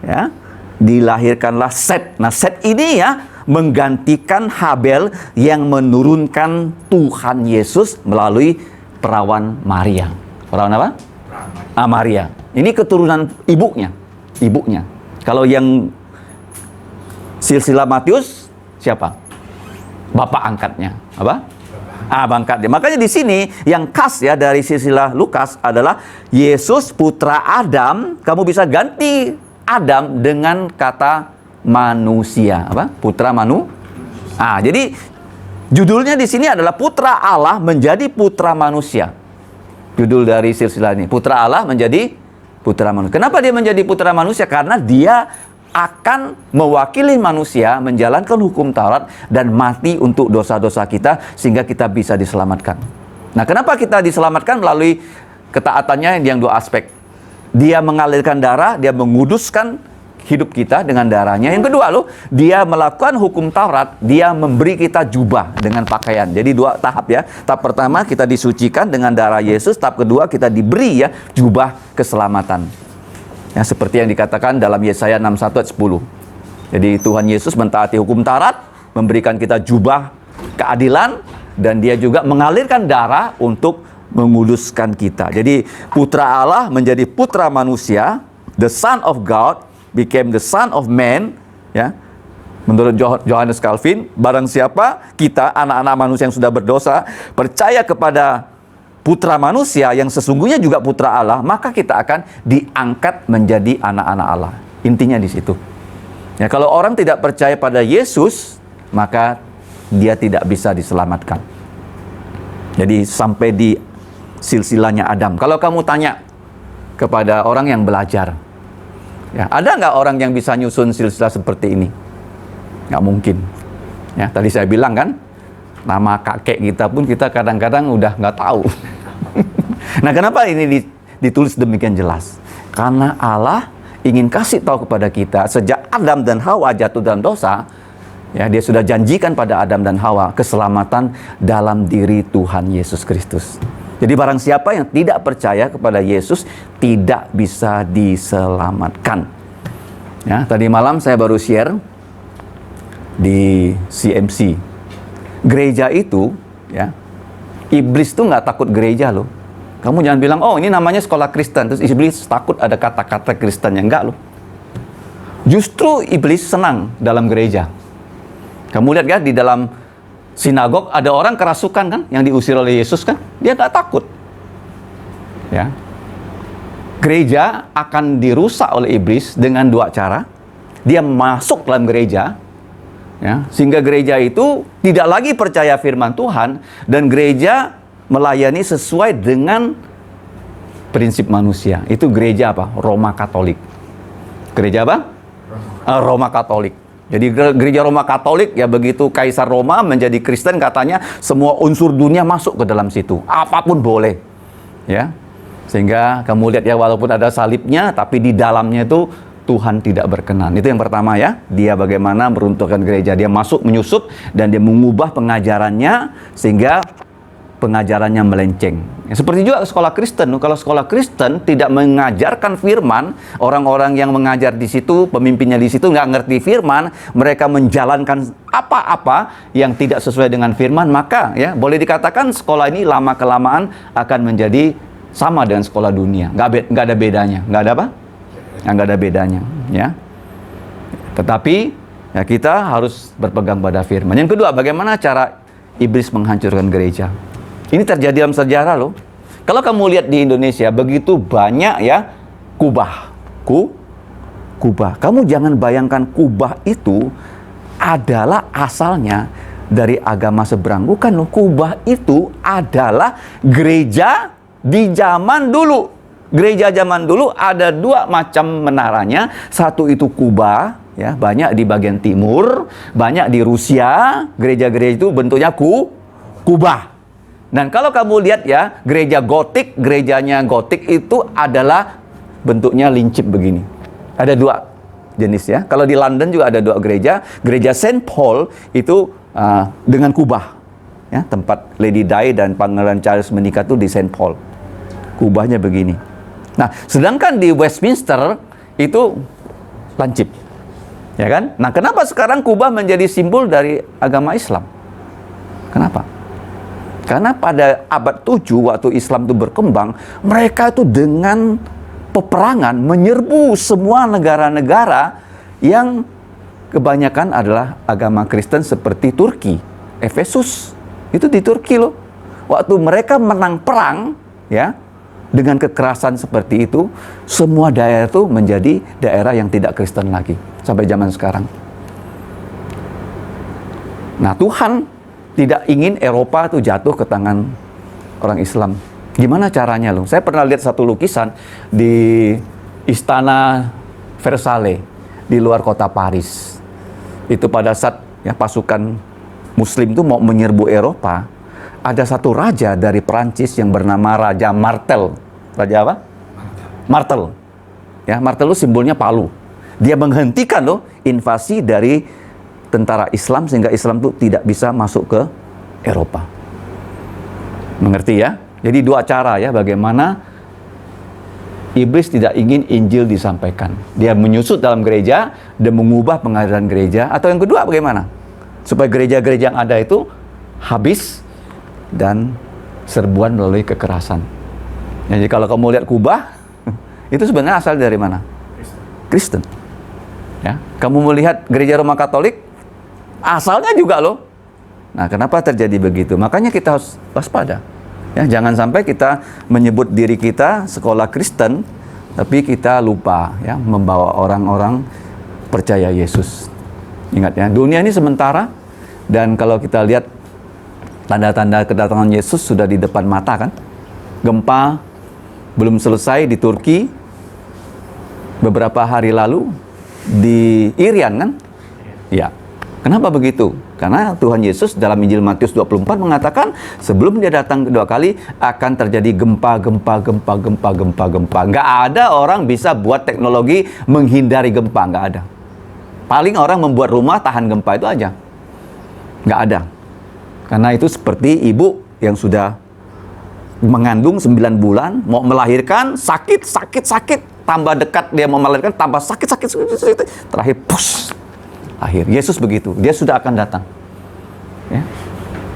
Ya, dilahirkanlah Set. Nah, Set ini ya menggantikan Habel yang menurunkan Tuhan Yesus melalui perawan Maria. Perawan apa? Maria. Ini keturunan ibunya. Kalau yang silsilah Matius siapa? Bapak angkatnya. Apa? Bangkatnya. Makanya di sini yang khas ya dari silsilah Lukas adalah Yesus putra Adam. Kamu bisa ganti Adam dengan kata manusia. Apa? Putra jadi judulnya di sini adalah Putra Allah menjadi putra manusia. Judul dari silsilah ini, Putra Allah menjadi putra manusia. Kenapa dia menjadi putra manusia? Karena dia akan mewakili manusia menjalankan hukum Taurat dan mati untuk dosa-dosa kita sehingga kita bisa diselamatkan. Nah, kenapa kita diselamatkan? Melalui ketaatannya yang dua aspek. Dia mengalirkan darah, dia menguduskan hidup kita dengan darahnya. Yang kedua loh, dia melakukan hukum Taurat, dia memberi kita jubah dengan pakaian. Jadi dua tahap ya. Tahap pertama kita disucikan dengan darah Yesus, tahap kedua kita diberi ya jubah keselamatan. Ya, seperti yang dikatakan dalam Yesaya 61 ayat 10. Jadi Tuhan Yesus mentaati hukum Taurat, memberikan kita jubah keadilan, dan dia juga mengalirkan darah untuk menguduskan kita. Jadi putra Allah menjadi putra manusia, the Son of God became the Son of Man, ya. Menurut Johannes Calvin, barang siapa kita anak-anak manusia yang sudah berdosa percaya kepada putra manusia yang sesungguhnya juga putra Allah, maka kita akan diangkat menjadi anak-anak Allah. Intinya di situ. Ya, kalau orang tidak percaya pada Yesus, maka dia tidak bisa diselamatkan. Jadi sampai di silsilahnya Adam. Kalau kamu tanya kepada orang yang belajar, ya, ada nggak orang yang bisa nyusun silsilah seperti ini? Nggak mungkin. Ya, tadi saya bilang kan, nama kakek kita pun kita kadang-kadang udah nggak tahu. Nah, kenapa ini ditulis demikian jelas? Karena Allah ingin kasih tahu kepada kita sejak Adam dan Hawa jatuh dalam dosa, ya, dia sudah janjikan pada Adam dan Hawa keselamatan dalam diri Tuhan Yesus Kristus. Jadi barang siapa yang tidak percaya kepada Yesus tidak bisa diselamatkan. Ya, tadi malam saya baru share di CMC. Gereja itu, ya, iblis tuh nggak takut gereja loh. Kamu jangan bilang, oh ini namanya sekolah Kristen, terus iblis takut ada kata-kata Kristen, yang enggak loh. Justru iblis senang dalam gereja. Kamu lihat kan di dalam sinagog ada orang kerasukan kan, yang diusir oleh Yesus kan, dia nggak takut. Ya, gereja akan dirusak oleh iblis dengan dua cara. Dia masuk dalam gereja, ya, sehingga gereja itu tidak lagi percaya firman Tuhan, dan gereja melayani sesuai dengan prinsip manusia. Itu gereja apa? Roma Katolik. Gereja apa? Roma Katolik. Jadi gereja Roma Katolik, ya, begitu Kaisar Roma menjadi Kristen, katanya semua unsur dunia masuk ke dalam situ. Apapun boleh. Ya. Sehingga kamu lihat ya, walaupun ada salibnya, tapi di dalamnya itu Tuhan tidak berkenan. Itu yang pertama ya. Dia bagaimana meruntuhkan gereja. Dia masuk, menyusup, dan dia mengubah pengajarannya sehingga pengajarannya melenceng. Seperti juga sekolah Kristen. Kalau sekolah Kristen tidak mengajarkan firman, orang-orang yang mengajar di situ, pemimpinnya di situ nggak ngerti firman, mereka menjalankan apa-apa yang tidak sesuai dengan firman, maka ya boleh dikatakan sekolah ini lama-kelamaan akan menjadi sama dengan sekolah dunia. Nggak ada bedanya. Nggak ada apa? Nggak ada bedanya. Ya. Tetapi ya kita harus berpegang pada firman. Yang kedua, bagaimana cara iblis menghancurkan gereja? Ini terjadi dalam sejarah loh. Kalau kamu lihat di Indonesia, begitu banyak ya kubah. Kubah. Kamu jangan bayangkan kubah itu adalah asalnya dari agama seberang. Bukan loh. Kubah itu adalah gereja di zaman dulu. Gereja zaman dulu ada dua macam menaranya. Satu itu kubah, ya, banyak di bagian timur, banyak di Rusia. Gereja-gereja itu bentuknya kubah. Dan kalau kamu lihat ya, gereja gotik, gerejanya gotik itu adalah bentuknya lincip begini. Ada dua jenis ya. Kalau di London juga ada dua gereja. Gereja Saint Paul itu dengan kubah. Ya, tempat Lady Di dan Pangeran Charles menikah itu di Saint Paul. Kubahnya begini. Nah, sedangkan di Westminster itu lancip. Ya kan? Nah, kenapa sekarang kubah menjadi simbol dari agama Islam? Kenapa? Karena pada abad 7 waktu Islam itu berkembang, mereka itu dengan peperangan menyerbu semua negara-negara yang kebanyakan adalah agama Kristen seperti Turki, Efesus. Itu di Turki loh. Waktu mereka menang perang, ya, dengan kekerasan seperti itu, semua daerah itu menjadi daerah yang tidak Kristen lagi sampai zaman sekarang. Nah, Tuhan tidak ingin Eropa itu jatuh ke tangan orang Islam. Gimana caranya loh? Saya pernah lihat satu lukisan di Istana Versailles di luar kota Paris. Itu pada saat ya pasukan Muslim itu mau menyerbu Eropa, ada satu raja dari Perancis yang bernama Raja Martel. Raja apa? Martel. Ya, Martel itu simbolnya palu. Dia menghentikan loh invasi dari tentara Islam sehingga Islam itu tidak bisa masuk ke Eropa. Mengerti ya? Jadi dua cara ya bagaimana iblis tidak ingin Injil disampaikan. Dia menyusut dalam gereja dan mengubah pengajaran gereja. Atau yang kedua bagaimana? Supaya gereja-gereja yang ada itu habis dan serbuan melalui kekerasan. Jadi kalau kamu lihat kubah, itu sebenarnya asal dari mana? Kristen. Ya, kamu melihat gereja Roma Katolik, asalnya juga loh. Nah, kenapa terjadi begitu? Makanya kita harus waspada. Ya, jangan sampai kita menyebut diri kita sekolah Kristen, tapi kita lupa ya membawa orang-orang percaya Yesus. Ingat ya, dunia ini sementara, dan kalau kita lihat tanda-tanda kedatangan Yesus sudah di depan mata kan. Gempa belum selesai di Turki, beberapa hari lalu di Irian kan? Ya. Kenapa begitu? Karena Tuhan Yesus dalam Injil Matius 24 mengatakan sebelum dia datang kedua kali akan terjadi gempa. Nggak ada orang bisa buat teknologi menghindari gempa, nggak ada. Paling orang membuat rumah tahan gempa itu aja. Nggak ada. Karena itu seperti ibu yang sudah mengandung 9 bulan, mau melahirkan, sakit, tambah dekat dia mau melahirkan, tambah sakit, terakhir, push. Akhir. Yesus begitu. Dia sudah akan datang. Ya.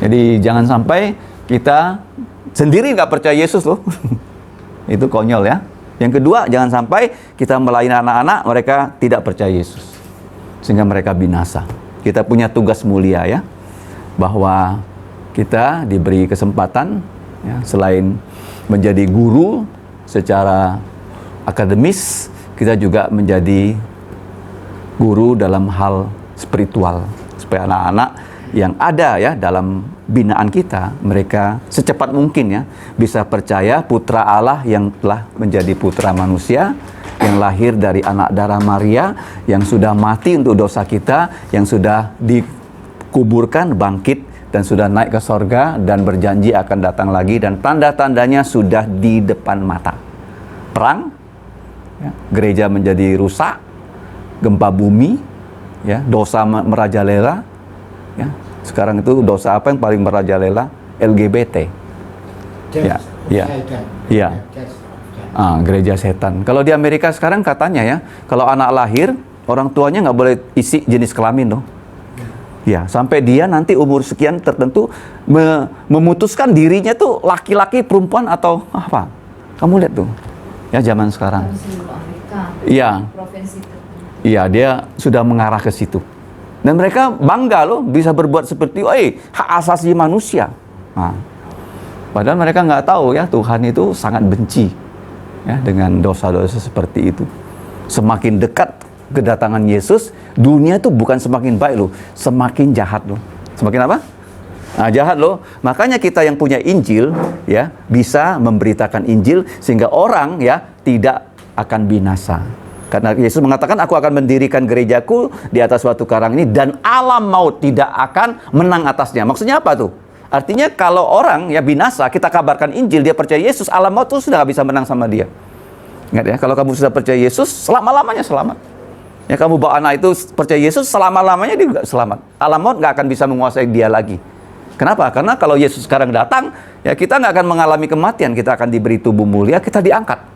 Jadi jangan sampai kita sendiri nggak percaya Yesus loh. Itu konyol ya. Yang kedua, jangan sampai kita melayani anak-anak mereka tidak percaya Yesus sehingga mereka binasa. Kita punya tugas mulia ya, bahwa kita diberi kesempatan ya, selain menjadi guru secara akademis, kita juga menjadi guru dalam hal spiritual, supaya anak-anak yang ada ya dalam binaan kita, mereka secepat mungkin ya bisa percaya putra Allah yang telah menjadi putra manusia, yang lahir dari anak darah Maria, yang sudah mati untuk dosa kita, yang sudah dikuburkan, bangkit, dan sudah naik ke sorga, dan berjanji akan datang lagi, dan tanda-tandanya sudah di depan mata. Perang, ya, gereja menjadi rusak, gempa bumi, ya, dosa merajalela, ya. Sekarang itu dosa apa yang paling merajalela? LGBT. Ya, ya, ya. Gereja setan. Kalau di Amerika sekarang katanya ya, kalau anak lahir, orang tuanya nggak boleh isi jenis kelamin loh. Ya, sampai dia nanti umur sekian tertentu memutuskan dirinya tuh laki-laki, perempuan atau apa. Kamu lihat tuh, ya zaman sekarang. Iya. Iya, dia sudah mengarah ke situ. Dan mereka bangga loh bisa berbuat seperti itu. Hak asasi manusia. Nah, padahal mereka nggak tahu ya Tuhan itu sangat benci ya dengan dosa-dosa seperti itu. Semakin dekat kedatangan Yesus, dunia itu bukan semakin baik loh, semakin jahat loh. Semakin apa? Nah, jahat loh. Makanya kita yang punya Injil ya bisa memberitakan Injil sehingga orang ya tidak akan binasa. Karena Yesus mengatakan, aku akan mendirikan gerejaku di atas suatu karang ini dan alam maut tidak akan menang atasnya. Maksudnya apa tuh? Artinya kalau orang ya binasa, kita kabarkan Injil, dia percaya Yesus, alam maut itu sudah gak bisa menang sama dia. Ingat ya, kalau kamu sudah percaya Yesus, selama-lamanya selamat. Ya, kamu bawa anak itu percaya Yesus, selama-lamanya dia juga selamat. Alam maut gak akan bisa menguasai dia lagi. Kenapa? Karena kalau Yesus sekarang datang, ya kita gak akan mengalami kematian, kita akan diberi tubuh mulia, kita diangkat.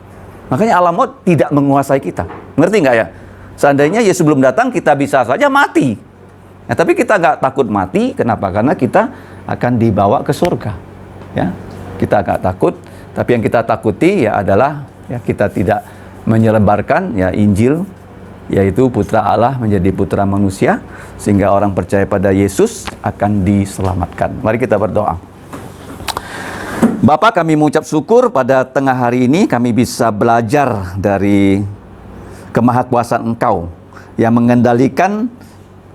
Makanya alam maut tidak menguasai kita. Ngerti nggak ya? Seandainya Yesus belum datang, kita bisa saja mati. Nah, tapi kita nggak takut mati. Kenapa? Karena kita akan dibawa ke surga. Ya, kita nggak takut. Tapi yang kita takuti ya adalah ya kita tidak menyelebarkan ya Injil, yaitu Putra Allah menjadi putra manusia, sehingga orang percaya pada Yesus akan diselamatkan. Mari kita berdoa. Bapa, kami mengucap syukur pada tengah hari ini kami bisa belajar dari kemahakuasaan Engkau yang mengendalikan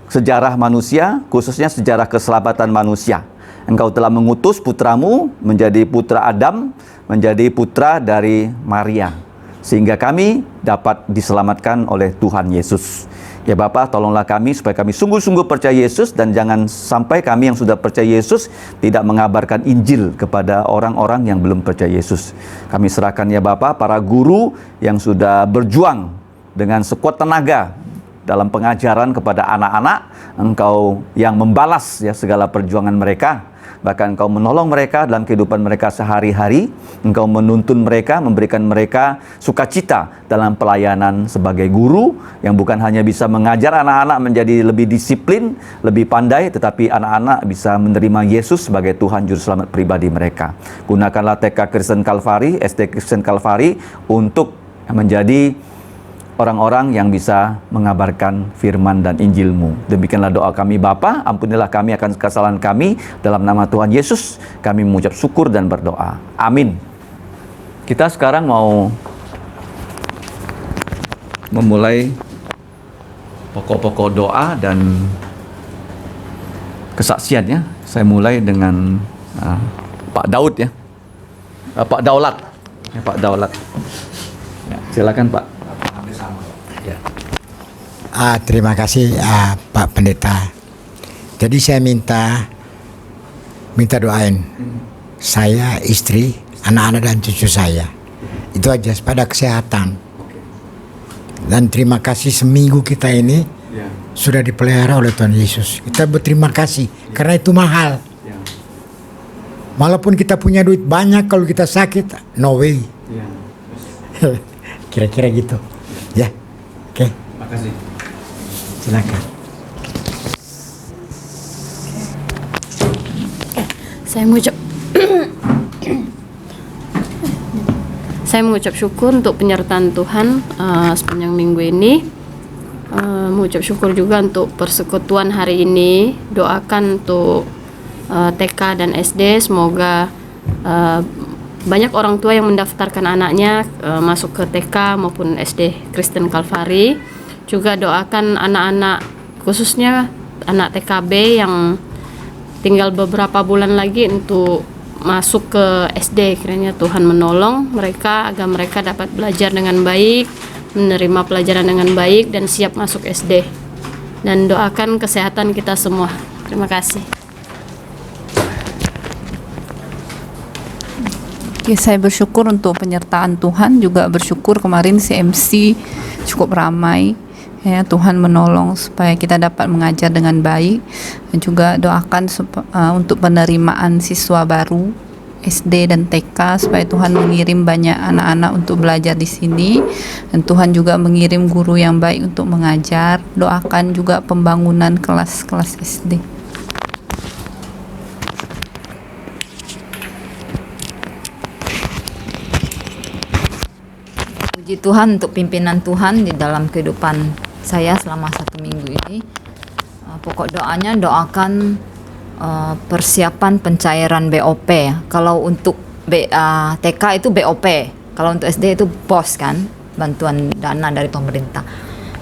sejarah manusia, khususnya sejarah keselamatan manusia. Engkau telah mengutus putramu menjadi putra Adam, menjadi putra dari Maria, sehingga kami dapat diselamatkan oleh Tuhan Yesus. Ya Bapa, tolonglah kami supaya kami sungguh-sungguh percaya Yesus, dan jangan sampai kami yang sudah percaya Yesus tidak mengabarkan Injil kepada orang-orang yang belum percaya Yesus. Kami serahkan ya Bapa para guru yang sudah berjuang dengan sekuat tenaga dalam pengajaran kepada anak-anak. Engkau yang membalas ya segala perjuangan mereka. Bahkan Engkau menolong mereka dalam kehidupan mereka sehari-hari. Engkau menuntun mereka, memberikan mereka sukacita dalam pelayanan sebagai guru yang bukan hanya bisa mengajar anak-anak menjadi lebih disiplin, lebih pandai, tetapi anak-anak bisa menerima Yesus sebagai Tuhan Juru Selamat pribadi mereka. Gunakanlah TK Kristen Kalvari, SD Kristen Kalvari untuk menjadi orang-orang yang bisa mengabarkan firman dan Injil-Mu. Demikianlah doa kami Bapa, ampunilah kami akan kesalahan kami, dalam nama Tuhan Yesus kami mengucap syukur dan berdoa. Amin. Kita sekarang mau memulai pokok-pokok doa dan kesaksian ya. Saya mulai dengan Pak Daud ya. Pak Daulat. Ya, Pak Daulat. Ya, silakan Pak. Ya. Terima kasih Pak Pendeta. Jadi saya minta doain saya, istri, anak-anak dan cucu saya. Itu aja pada kesehatan. Dan terima kasih seminggu kita ini sudah dipelihara oleh Tuhan Yesus. Kita berterima kasih karena itu mahal. Walaupun kita punya duit banyak, kalau kita sakit, no way. Kira-kira gitu. Ya. Oke. Makasih. Silakan. Saya mengucap Saya mengucap syukur untuk penyertaan Tuhan sepanjang minggu ini. Mengucap syukur juga untuk persekutuan hari ini. Doakan untuk TK dan SD, semoga banyak orang tua yang mendaftarkan anaknya masuk ke TK maupun SD Kristen Kalvari. Juga doakan anak-anak, khususnya anak TKB yang tinggal beberapa bulan lagi untuk masuk ke SD. Kiranya Tuhan menolong mereka agar mereka dapat belajar dengan baik, menerima pelajaran dengan baik, dan siap masuk SD. Dan doakan kesehatan kita semua. Terima kasih. Oke, saya bersyukur untuk penyertaan Tuhan, juga bersyukur kemarin CMC cukup ramai. Ya, Tuhan menolong supaya kita dapat mengajar dengan baik, dan juga doakan untuk penerimaan siswa baru SD dan TK supaya Tuhan mengirim banyak anak-anak untuk belajar di sini, dan Tuhan juga mengirim guru yang baik untuk mengajar. Doakan juga pembangunan kelas-kelas SD. Puji Tuhan untuk pimpinan Tuhan di dalam kehidupan saya selama 1 minggu ini. Pokok doanya doakan persiapan pencairan BOP ya. Kalau untuk TK itu BOP, kalau untuk SD itu BOS kan, bantuan dana dari pemerintah.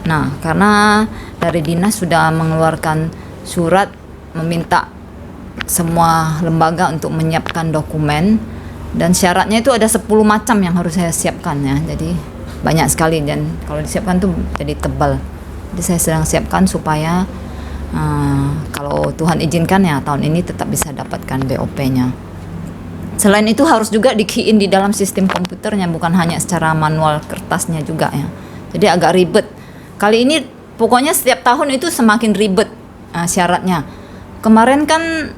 Nah, karena dari dinas sudah mengeluarkan surat meminta semua lembaga untuk menyiapkan dokumen, dan syaratnya itu ada 10 macam yang harus saya siapkan ya. Jadi banyak sekali, dan kalau disiapkan tuh jadi tebal. Jadi saya sedang siapkan supaya kalau Tuhan izinkan ya tahun ini tetap bisa dapatkan BOP-nya. Selain itu harus juga di-key-in di dalam sistem komputernya, bukan hanya secara manual kertasnya juga ya. Jadi agak ribet. Kali ini pokoknya setiap tahun itu semakin ribet syaratnya. Kemarin kan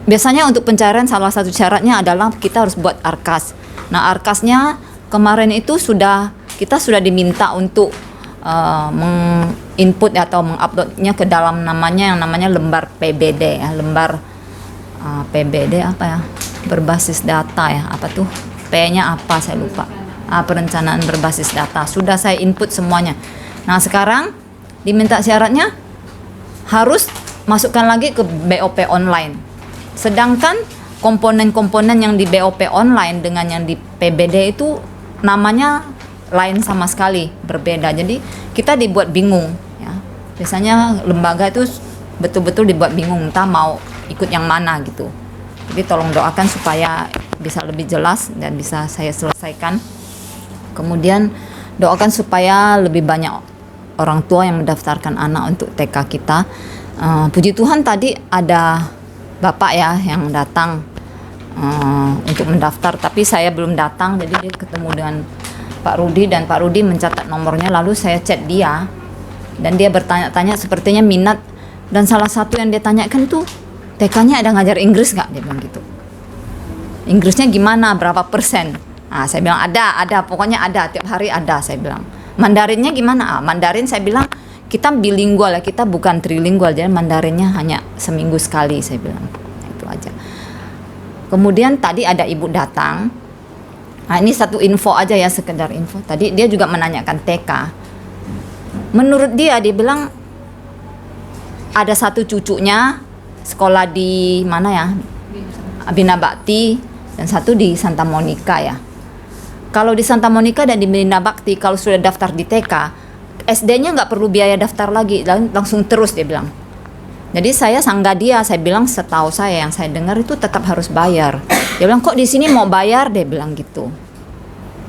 biasanya untuk pencairan salah satu syaratnya adalah kita harus buat ARKAS. Nah, ARKASnya kemarin itu kita sudah diminta untuk menginput atau menguploadnya ke dalam yang namanya lembar PBD ya, lembar PBD apa ya, berbasis data ya, apa tuh P-nya apa saya lupa, perencanaan berbasis data. Sudah saya input semuanya. Nah, sekarang diminta syaratnya harus masukkan lagi ke BOP online, sedangkan komponen-komponen yang di BOP online dengan yang di PBD itu namanya lain sama sekali, berbeda. Jadi kita dibuat bingung ya. Biasanya lembaga itu betul-betul dibuat bingung entah mau ikut yang mana gitu. Jadi tolong doakan supaya bisa lebih jelas dan bisa saya selesaikan. Kemudian doakan supaya lebih banyak orang tua yang mendaftarkan anak untuk TK kita. Puji Tuhan tadi ada bapak ya yang datang untuk mendaftar, tapi saya belum datang. Jadi dia ketemu dengan Pak Rudi, dan Pak Rudi mencatat nomornya, lalu saya chat dia dan dia bertanya-tanya sepertinya minat, dan salah satu yang dia tanyakan tuh TK-nya ada ngajar Inggris nggak, dia bilang gitu. Inggrisnya gimana, berapa persen? Saya bilang ada, pokoknya ada, tiap hari ada, saya bilang. Mandarinnya gimana? Mandarin saya bilang kita bilingual ya, kita bukan trilingual, jadi Mandarinnya hanya seminggu sekali, saya bilang. Itu aja. Kemudian tadi ada ibu datang. Nah, ini satu info aja ya, sekedar info. Tadi dia juga menanyakan TK. Menurut dia bilang ada satu cucunya sekolah di mana ya? Bina Bakti, dan satu di Santa Monica ya. Kalau di Santa Monica dan di Bina Bakti, kalau sudah daftar di TK, SD-nya nggak perlu biaya daftar lagi, langsung terus dia bilang. Jadi saya sanggah dia, saya bilang setahu saya yang saya dengar itu tetap harus bayar. Dia bilang kok di sini mau bayar, dia bilang gitu.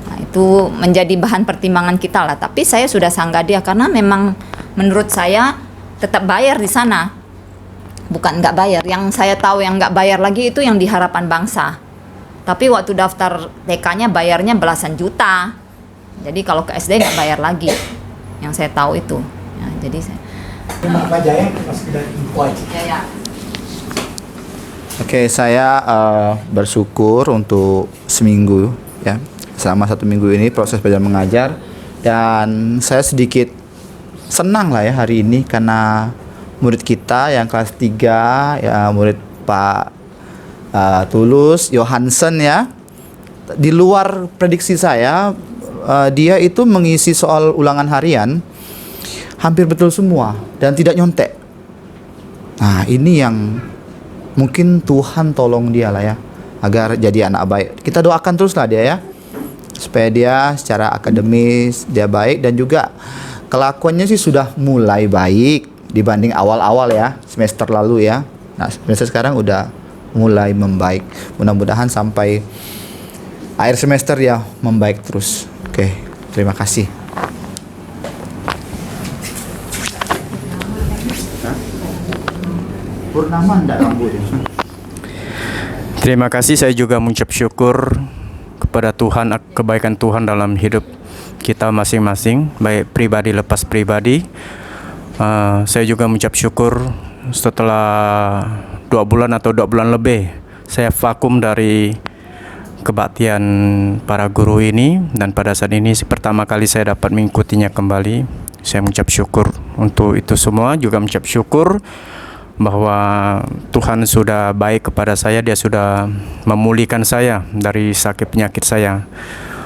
Nah, itu menjadi bahan pertimbangan kita lah. Tapi saya sudah sanggah dia karena memang menurut saya tetap bayar di sana, bukan nggak bayar. Yang saya tahu yang nggak bayar lagi itu yang di Harapan Bangsa. Tapi waktu daftar TK-nya bayarnya belasan juta. Jadi kalau ke SD nggak bayar lagi. Yang saya tahu itu. Ya, jadi saya. Apa aja ya, sekedar info aja. Ya. Oke, saya bersyukur untuk seminggu ya, selama 1 minggu ini proses belajar mengajar, dan saya sedikit senang lah ya hari ini karena murid kita yang kelas 3 ya, murid Pak Tulus, Johansen ya. Di luar prediksi saya, dia itu mengisi soal ulangan harian hampir betul semua dan tidak nyontek. Nah, ini yang mungkin Tuhan tolong dia lah ya, agar jadi anak baik. Kita doakan teruslah dia ya, supaya dia secara akademis dia baik, dan juga kelakuannya sih sudah mulai baik dibanding awal-awal ya, semester lalu ya. Nah, semester sekarang udah mulai membaik. Mudah-mudahan sampai akhir semester ya membaik terus. Oke, terima kasih. Purnama enggak rambut. Terima kasih, saya juga mengucap syukur kepada Tuhan, kebaikan Tuhan dalam hidup kita masing-masing, baik pribadi lepas pribadi. Saya juga mengucap syukur setelah 2 bulan atau 2 bulan lebih saya vakum dari kebaktian para guru ini, dan pada saat ini pertama kali saya dapat mengikutinya kembali. Saya mengucap syukur untuk itu semua, juga mengucap syukur bahwa Tuhan sudah baik kepada saya. Dia sudah memulihkan saya dari sakit penyakit saya.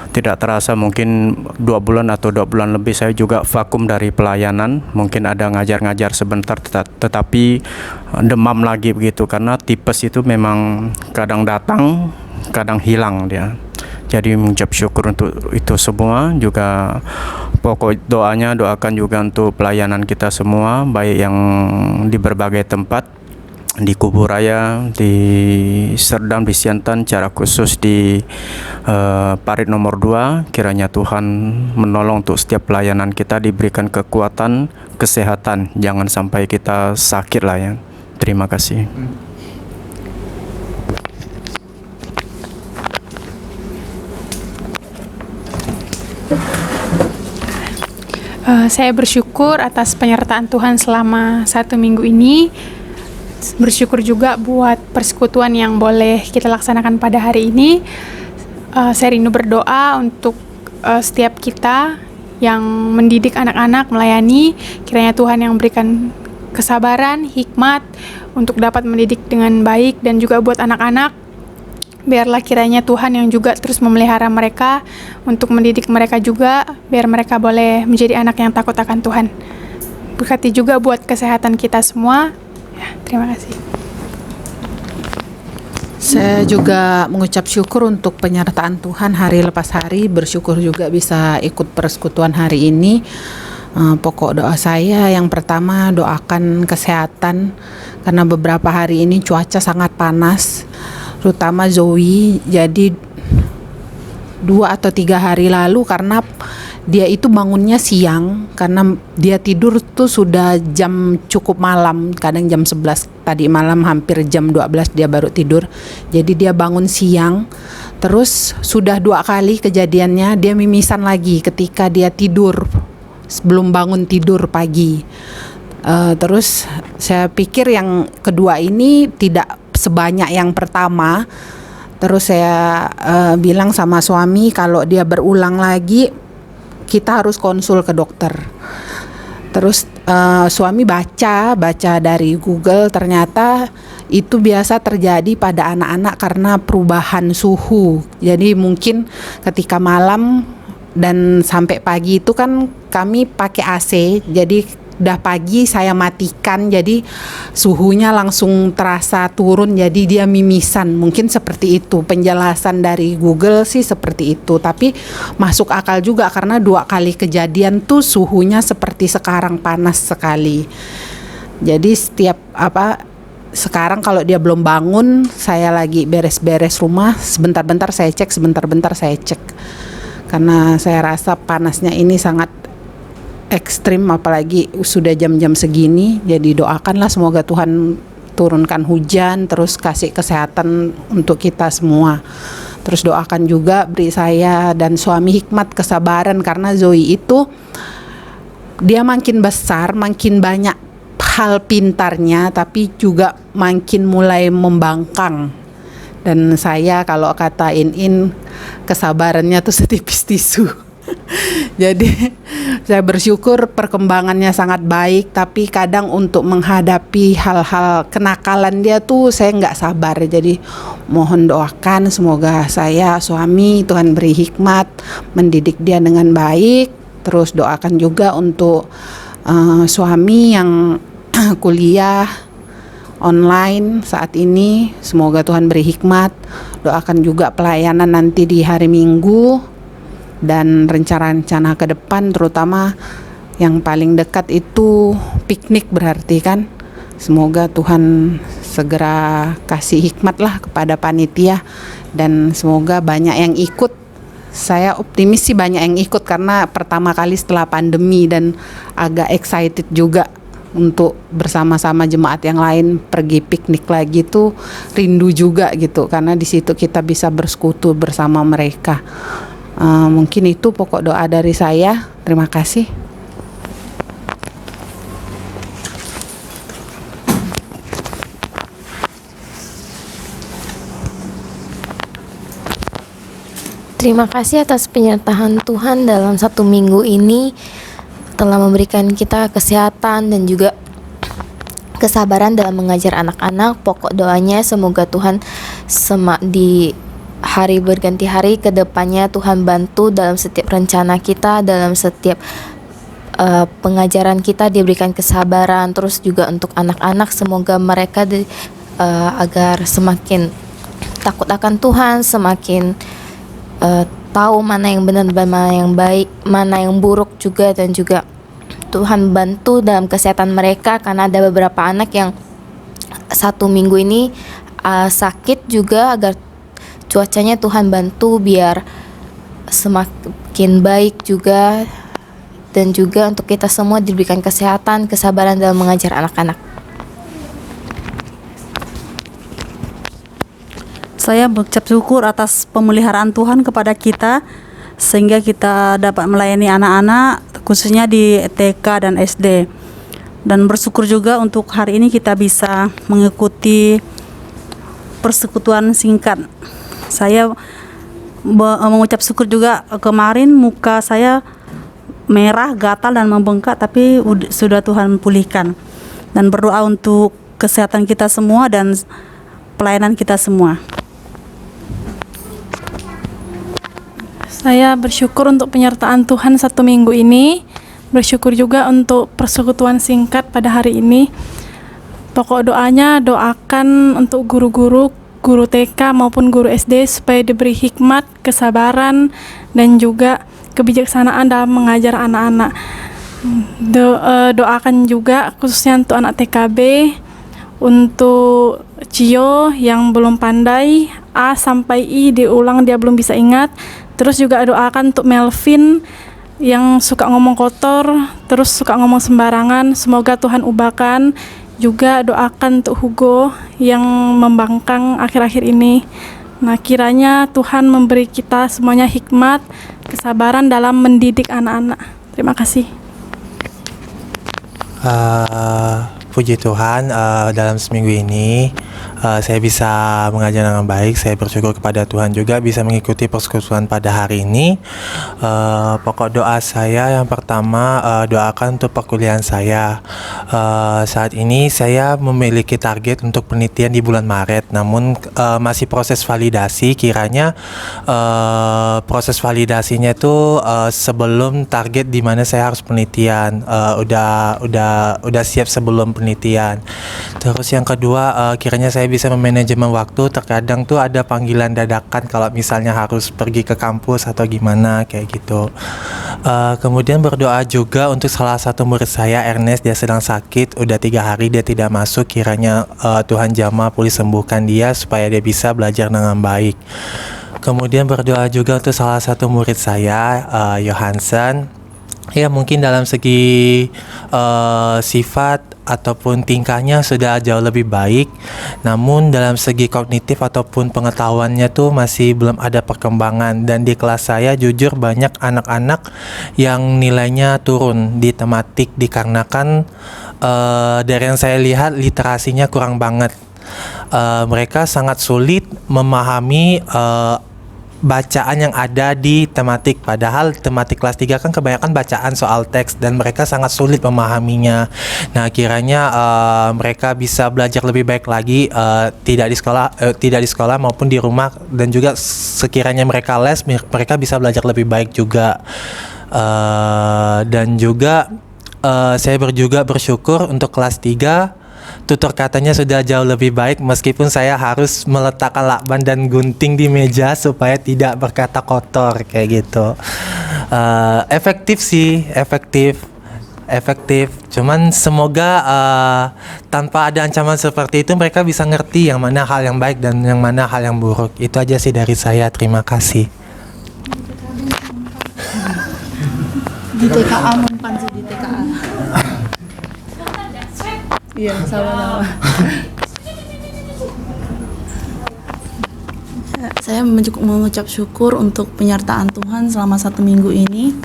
Tidak terasa mungkin 2 bulan atau 2 bulan lebih saya juga vakum dari pelayanan. Mungkin ada ngajar-ngajar sebentar, tetapi demam lagi begitu, karena tipes itu memang kadang datang, kadang hilang dia. Jadi mengucap syukur untuk itu semua. Juga pokok doanya, doakan juga untuk pelayanan kita semua, baik yang di berbagai tempat, di Kuburaya, di Serdam, di Siantan, secara khusus di Parit nomor 2. Kiranya Tuhan menolong untuk setiap pelayanan kita, diberikan kekuatan, kesehatan, jangan sampai kita sakit lah ya. Terima kasih. Saya bersyukur atas penyertaan Tuhan selama 1 minggu ini. Bersyukur juga buat persekutuan yang boleh kita laksanakan pada hari ini. Saya rindu berdoa untuk setiap kita yang mendidik anak-anak, melayani. Kiranya Tuhan yang berikan kesabaran, hikmat untuk dapat mendidik dengan baik, dan juga buat anak-anak, biarlah kiranya Tuhan yang juga terus memelihara mereka untuk mendidik mereka juga, biar mereka boleh menjadi anak yang takut akan Tuhan. Berkati juga buat kesehatan kita semua. Ya, terima kasih. Saya juga mengucap syukur untuk penyertaan Tuhan hari lepas hari. Bersyukur juga bisa ikut persekutuan hari ini. Pokok doa saya yang pertama, doakan kesehatan, karena beberapa hari ini cuaca sangat panas, terutama Zoe. Jadi 2 atau 3 hari lalu, karena dia itu bangunnya siang, karena dia tidur tuh sudah jam cukup malam, kadang jam 11, tadi malam hampir jam 12 dia baru tidur. Jadi dia bangun siang, terus sudah 2 kali kejadiannya dia mimisan lagi ketika dia tidur, sebelum bangun tidur pagi. Terus saya pikir yang kedua ini tidak sebanyak yang pertama. Terus saya bilang sama suami, kalau dia berulang lagi kita harus konsul ke dokter. Terus suami baca dari Google, ternyata itu biasa terjadi pada anak-anak karena perubahan suhu. Jadi mungkin ketika malam dan sampai pagi itu kan kami pakai AC, jadi udah pagi saya matikan, jadi suhunya langsung terasa turun, jadi dia mimisan. Mungkin seperti itu penjelasan dari Google sih, seperti itu. Tapi masuk akal juga karena 2 kali kejadian tuh suhunya seperti sekarang, panas sekali. Jadi sekarang kalau dia belum bangun, saya lagi beres-beres rumah, sebentar-bentar saya cek, karena saya rasa panasnya ini sangat ekstrim, apalagi sudah jam-jam segini. Jadi doakanlah semoga Tuhan turunkan hujan, terus kasih kesehatan untuk kita semua. Terus doakan juga beri saya dan suami hikmat, kesabaran, karena Zoe itu dia makin besar, makin banyak hal pintarnya, tapi juga makin mulai membangkang. Dan saya kalau kata In kesabarannya tuh setipis tisu. Jadi saya bersyukur perkembangannya sangat baik, tapi kadang untuk menghadapi hal-hal kenakalan dia tuh saya nggak sabar. Jadi mohon doakan semoga saya suami Tuhan beri hikmat mendidik dia dengan baik. Terus doakan juga untuk suami yang kuliah online saat ini, semoga Tuhan beri hikmat. Doakan juga pelayanan nanti di hari Minggu dan rencana-rencana ke depan, terutama yang paling dekat itu piknik berarti kan. Semoga Tuhan segera kasih hikmat lah kepada panitia dan semoga banyak yang ikut. Saya optimis sih banyak yang ikut karena pertama kali setelah pandemi dan agak excited juga untuk bersama-sama jemaat yang lain pergi piknik lagi tuh, rindu juga gitu karena di situ kita bisa bersekutu bersama mereka. Mungkin itu pokok doa dari saya. Terima kasih. Terima kasih atas penyertaan Tuhan dalam 1 minggu ini, telah memberikan kita kesehatan dan juga kesabaran dalam mengajar anak-anak. Pokok doanya semoga Tuhan di hari berganti hari ke depannya Tuhan bantu dalam setiap rencana kita, dalam setiap pengajaran kita diberikan kesabaran. Terus juga untuk anak-anak semoga mereka agar semakin takut akan Tuhan, semakin tahu mana yang benar dan mana yang baik, mana yang buruk juga, dan juga Tuhan bantu dalam kesehatan mereka karena ada beberapa anak yang 1 minggu ini sakit juga, agar cuacanya Tuhan bantu biar semakin baik juga, dan juga untuk kita semua diberikan kesehatan, kesabaran dalam mengajar anak-anak. Saya mengucap syukur atas pemeliharaan Tuhan kepada kita sehingga kita dapat melayani anak-anak khususnya di TK dan SD, dan bersyukur juga untuk hari ini kita bisa mengikuti persekutuan singkat. Saya mengucap syukur juga, kemarin muka saya merah, gatal dan membengkak, tapi sudah Tuhan pulihkan. Dan berdoa untuk kesehatan kita semua dan pelayanan kita semua. Saya bersyukur untuk penyertaan Tuhan 1 minggu ini. Bersyukur juga untuk persekutuan singkat pada hari ini. Pokok doanya, doakan untuk guru-guru, guru TK maupun guru SD supaya diberi hikmat, kesabaran, dan juga kebijaksanaan dalam mengajar anak-anak. Doakan juga khususnya untuk anak TKB, untuk Cio yang belum pandai A sampai I diulang dia belum bisa ingat. Terus juga doakan untuk Melvin yang suka ngomong kotor, terus suka ngomong sembarangan, semoga Tuhan ubahkan. Juga doakan untuk Hugo yang membangkang akhir-akhir ini. Nah, kiranya Tuhan memberi kita semuanya hikmat, kesabaran dalam mendidik anak-anak. Terima kasih. Puji Tuhan, dalam seminggu ini saya bisa mengajar dengan baik. Saya bersyukur kepada Tuhan juga bisa mengikuti persekutuan pada hari ini. Pokok doa saya yang pertama, doakan untuk perkuliahan saya. Saat ini saya memiliki target untuk penelitian di bulan Maret, namun masih proses validasi. Kiranya proses validasinya itu sebelum target di mana saya harus penelitian, udah siap sebelum penelitian. Terus yang kedua, kiranya saya bisa memanajemen waktu. Terkadang tuh ada panggilan dadakan kalau misalnya harus pergi ke kampus atau gimana kayak gitu. Kemudian berdoa juga untuk salah satu murid saya, Ernest. Dia sedang sakit, udah 3 hari dia tidak masuk. Kiranya Tuhan jamah pulih sembuhkan dia supaya dia bisa belajar dengan baik. Kemudian berdoa juga untuk salah satu murid saya, Johansen. Ya, mungkin dalam segi sifat ataupun tingkahnya sudah jauh lebih baik, namun dalam segi kognitif ataupun pengetahuannya tuh masih belum ada perkembangan. Dan di kelas saya jujur banyak anak-anak yang nilainya turun di tematik dikarenakan dari yang saya lihat literasinya kurang banget. Mereka sangat sulit memahami bacaan yang ada di tematik. Padahal tematik kelas 3 kan kebanyakan bacaan soal teks dan mereka sangat sulit memahaminya. Nah, kiranya mereka bisa belajar lebih baik lagi, tidak di sekolah maupun di rumah, dan juga sekiranya mereka les, mereka bisa belajar lebih baik juga. Dan juga saya juga bersyukur untuk kelas 3 tutor katanya sudah jauh lebih baik, meskipun saya harus meletakkan lakban dan gunting di meja supaya tidak berkata kotor kayak gitu. Efektif sih, efektif. Cuman semoga tanpa ada ancaman seperti itu mereka bisa ngerti yang mana hal yang baik dan yang mana hal yang buruk. Itu aja sih dari saya. Terima kasih. Di TKA mempan sih di TKA. Iya, sama-sama. Saya mengucap syukur untuk penyertaan Tuhan selama 1 minggu ini.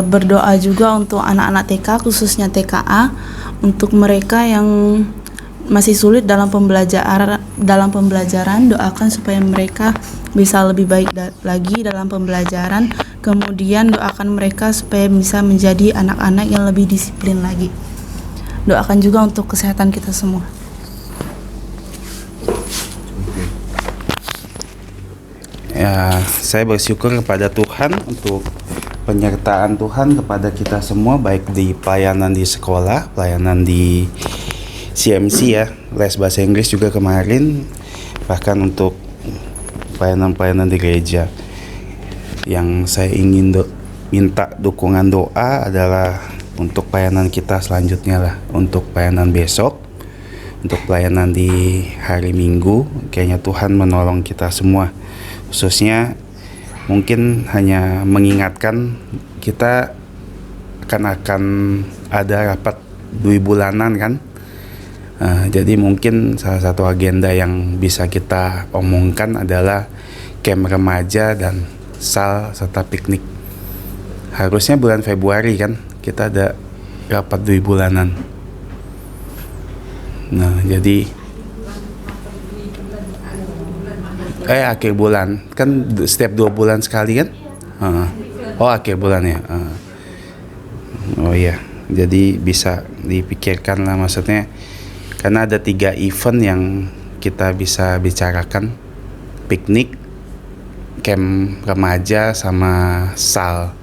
Berdoa juga untuk anak-anak TK, khususnya TKA, untuk mereka yang masih sulit dalam pembelajaran, doakan supaya mereka bisa lebih baik lagi dalam pembelajaran. Kemudian doakan mereka supaya bisa menjadi anak-anak yang lebih disiplin lagi. Doakan juga untuk kesehatan kita semua. Ya, saya bersyukur kepada Tuhan untuk penyertaan Tuhan kepada kita semua, baik di pelayanan di sekolah, pelayanan di CMC ya, les bahasa Inggris juga kemarin, bahkan untuk pelayanan-pelayanan di gereja. Yang saya ingin minta dukungan doa adalah untuk pelayanan kita selanjutnya lah, untuk pelayanan besok, untuk pelayanan di hari Minggu. Kayaknya Tuhan menolong kita semua, khususnya mungkin hanya mengingatkan kita akan ada rapat 2 bulanan kan. Jadi mungkin salah satu agenda yang bisa kita omongkan adalah camp remaja dan sal serta piknik. Harusnya bulan Februari kan kita ada rapat 2 bulanan. Nah, jadi akhir bulan kan, setiap 2 bulan sekali kan. Oh, akhir bulan ya. Oh iya, jadi bisa dipikirkan lah, maksudnya karena ada 3 event yang kita bisa bicarakan: piknik, camp remaja, sama sal.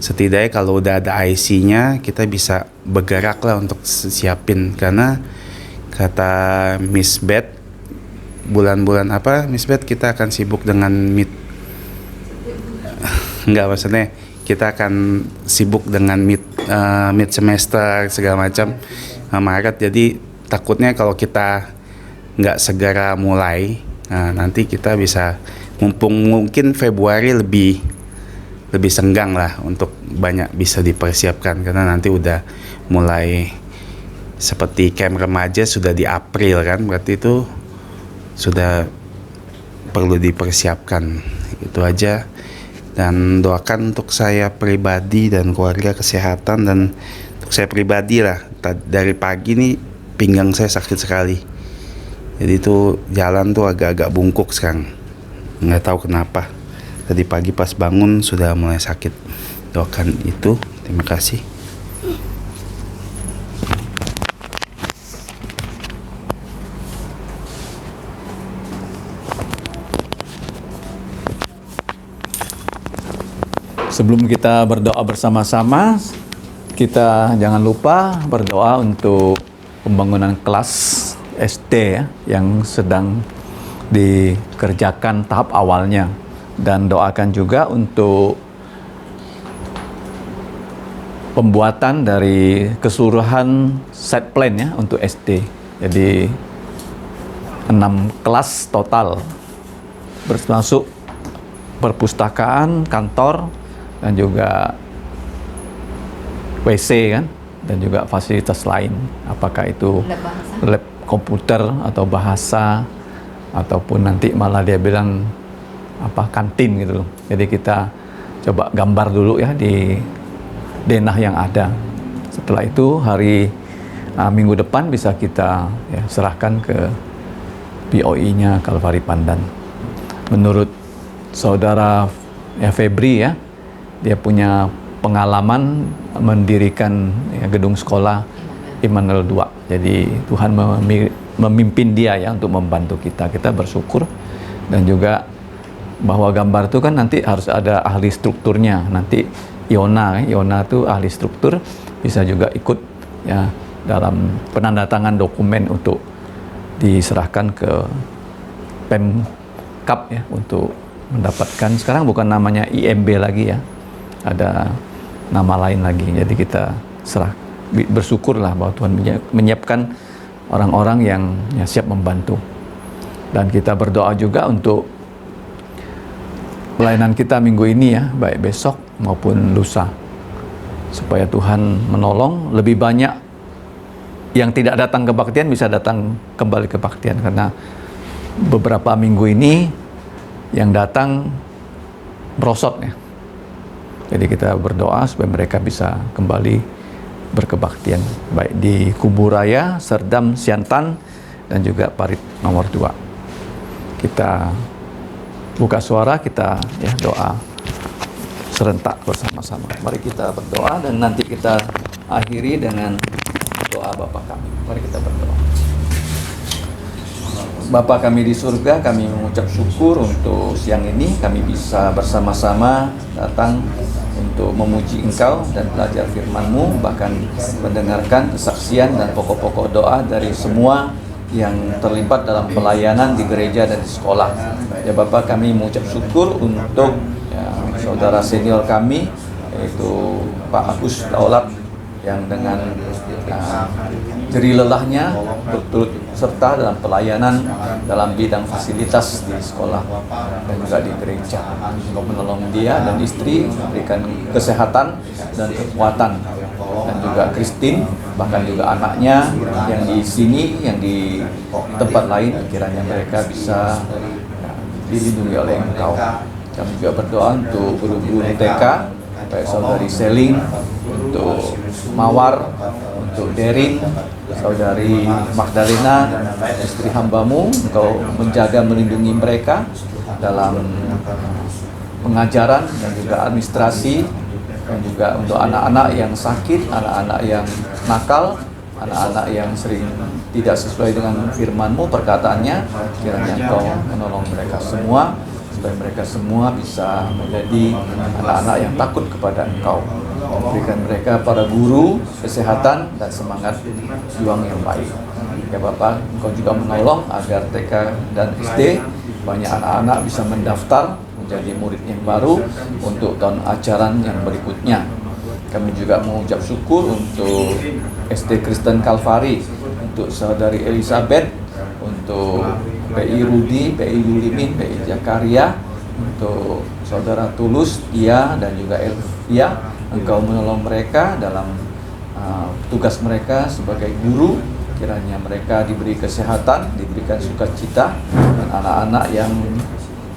Setidaknya kalau udah ada IC-nya kita bisa bergerak lah untuk siapin, karena kata Miss Beth, bulan-bulan apa Miss Beth, kita akan sibuk dengan enggak, maksudnya kita akan sibuk dengan mid semester segala macam Maret. Jadi takutnya kalau kita nggak segera mulai, nanti kita bisa, mumpung mungkin Februari lebih senggang lah untuk banyak bisa dipersiapkan, karena nanti udah mulai seperti camp remaja sudah di April kan, berarti itu sudah perlu dipersiapkan. Itu aja, dan doakan untuk saya pribadi dan keluarga kesehatan. Dan untuk saya pribadi lah, dari pagi nih pinggang saya sakit sekali, jadi itu jalan tuh agak-agak bungkuk sekarang, nggak tahu kenapa. Tadi pagi pas bangun sudah mulai sakit. Doakan itu. Terima kasih. Sebelum kita berdoa bersama-sama, kita jangan lupa berdoa untuk pembangunan kelas SD ya, yang sedang dikerjakan tahap awalnya. Dan doakan juga untuk pembuatan dari keseluruhan set plan ya untuk SD. Jadi 6 kelas total, termasuk perpustakaan, kantor, dan juga WC kan, dan juga fasilitas lain. Apakah itu lab komputer atau bahasa, ataupun nanti malah dia bilang kantin gitu loh. Jadi kita coba gambar dulu ya di denah yang ada. Setelah itu hari minggu depan bisa kita serahkan ke POI-nya Kalvari Pandan. Menurut saudara Febri ya, dia punya pengalaman mendirikan gedung sekolah Immanuel 2. Jadi Tuhan memimpin dia ya untuk membantu kita. Kita bersyukur, dan juga bahwa gambar itu kan nanti harus ada ahli strukturnya. Nanti Yona itu ahli struktur, bisa juga ikut ya dalam penandatangan dokumen untuk diserahkan ke Pemkap ya untuk mendapatkan, sekarang bukan namanya IMB lagi ya, ada nama lain lagi. Jadi kita bersyukurlah bahwa Tuhan menyiapkan orang-orang yang siap membantu. Dan kita berdoa juga untuk pelayanan kita minggu ini ya, baik besok maupun lusa, supaya Tuhan menolong lebih banyak yang tidak datang kebaktian bisa datang kembali kebaktian, karena beberapa minggu ini yang datang merosot ya. Jadi kita berdoa supaya mereka bisa kembali berkebaktian, baik di Kuburaya, Serdam, Siantan, dan juga Parit nomor 2. Kita buka suara, kita ya doa serentak bersama-sama. Mari kita berdoa, dan nanti kita akhiri dengan doa Bapa kami. Mari kita berdoa. Bapa kami di surga, kami mengucap syukur untuk siang ini kami bisa bersama-sama datang untuk memuji Engkau dan belajar firman-Mu, bahkan mendengarkan kesaksian dan pokok-pokok doa dari semua yang terlibat dalam pelayanan di gereja dan di sekolah. Ya Bapak, kami mengucap syukur untuk ya, saudara senior kami, yaitu Pak Agus Daulat, yang dengan jerih lelahnya berturut serta dalam pelayanan dalam bidang fasilitas di sekolah dan juga di gereja. Untuk menolong dia dan istri, memberikan kesehatan dan kekuatan, dan juga Christine, bahkan juga anaknya yang di sini, yang di tempat lain, kiranya mereka bisa dilindungi oleh Engkau. Kami juga berdoa untuk guru-guru TK, baik saudari Selin, untuk Mawar, untuk Derin, saudari Magdalena, istri hamba-Mu. Engkau menjaga, melindungi mereka dalam pengajaran dan juga administrasi, dan juga untuk anak-anak yang sakit, anak-anak yang nakal, anak-anak yang sering tidak sesuai dengan firman-Mu, perkataannya, kiranya Engkau menolong mereka semua, supaya mereka semua bisa menjadi anak-anak yang takut kepada Engkau. Berikan mereka para guru kesehatan dan semangat juang yang baik. Ya Bapak, Engkau juga menolong agar TK dan SD banyak anak-anak bisa mendaftar menjadi murid yang baru untuk tahun ajaran yang berikutnya. Kami juga mengucap syukur untuk SD Kristen Kalvari, untuk saudari Elizabeth, untuk PI Rudi, PI Yulimin, PI Jakaria, untuk saudara Tulus, Ia, dan juga Elvia. Engkau menolong mereka dalam tugas mereka sebagai guru. Kiranya mereka diberi kesehatan, diberikan sukacita, dan anak-anak yang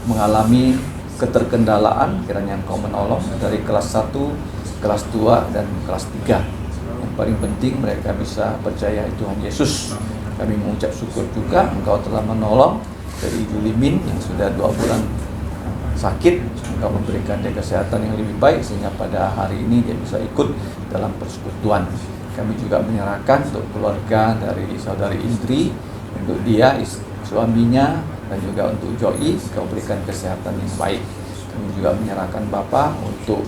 mengalami keterkendalaan, kiranya Engkau menolong dari kelas 1, kelas 2, dan kelas 3. Yang paling penting mereka bisa percaya Tuhan Yesus. Kami mengucap syukur juga Engkau telah menolong dari Julimin yang sudah 2 bulan sakit. Engkau memberikan dia kesehatan yang lebih baik, sehingga pada hari ini dia bisa ikut dalam persekutuan. Kami juga menyerahkan untuk keluarga dari saudari Indri, untuk dia, suaminya, dan juga untuk Joy. Engkau berikan kesehatan yang baik. Kami juga menyerahkan Bapa untuk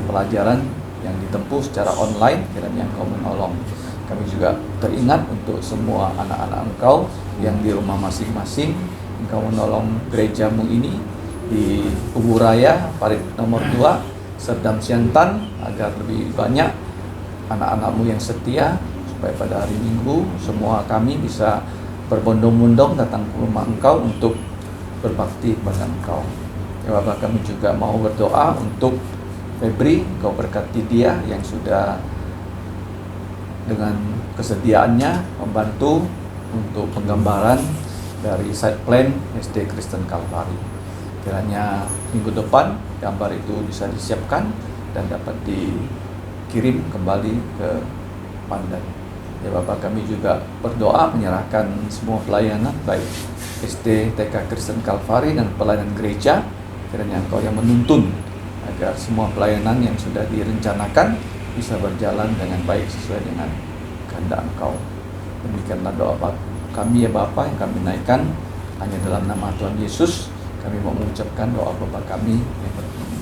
pelajaran yang ditempuh secara online, kiranya Engkau menolong. Kami juga teringat untuk semua anak-anak Engkau yang di rumah masing-masing. Engkau menolong gerejamu ini di Kuburaya, Parit nomor 2, Serdam Siantan, agar lebih banyak anak-anakmu yang setia, supaya pada hari Minggu semua kami bisa berbondong-bondong datang ke rumah Engkau untuk berbakti kepada Engkau. Ya Bapak, kami juga mau berdoa untuk Febri. Engkau berkati dia yang sudah dengan kesediaannya membantu untuk penggambaran dari site plan SD Kristen Kalvari. Kiranya minggu depan gambar itu bisa disiapkan dan dapat dikirim kembali ke Pandan. Ya Bapak, kami juga berdoa menyerahkan semua pelayanan, baik SD, TK Kristen Kalvari, dan pelayanan gereja. kiranya Engkau yang menuntun agar semua pelayanan yang sudah direncanakan bisa berjalan dengan baik sesuai dengan kehendak Engkau. Demikianlah doa kami ya Bapa yang kami naikkan hanya dalam nama Tuhan Yesus. Kami mau mengucapkan doa Bapa kami yang begini.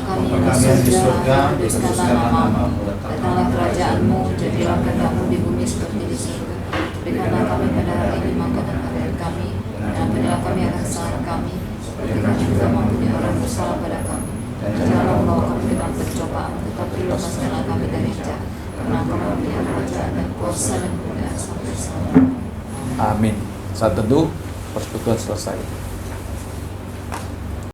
Kami yang di surga, kuduskanlah namamu, datanglah kerajaanmu, jadilah kehendakmu di bumi seperti di surga. Berikanlah kami pada hari ini makanan harian kami, dan ampunilah kami akan kesalahan kami, seperti kami juga mengampuni orang bersalah pada kami. Dan janganlah membawa kami ke dalam pencobaan, tetapi lepaskanlah kami dari jahat. Karena Engkau mempunyai kerajaan dan kuasa dan kemuliaan sampai selamanya. Amin. Saat teduh, persekutuan selesai.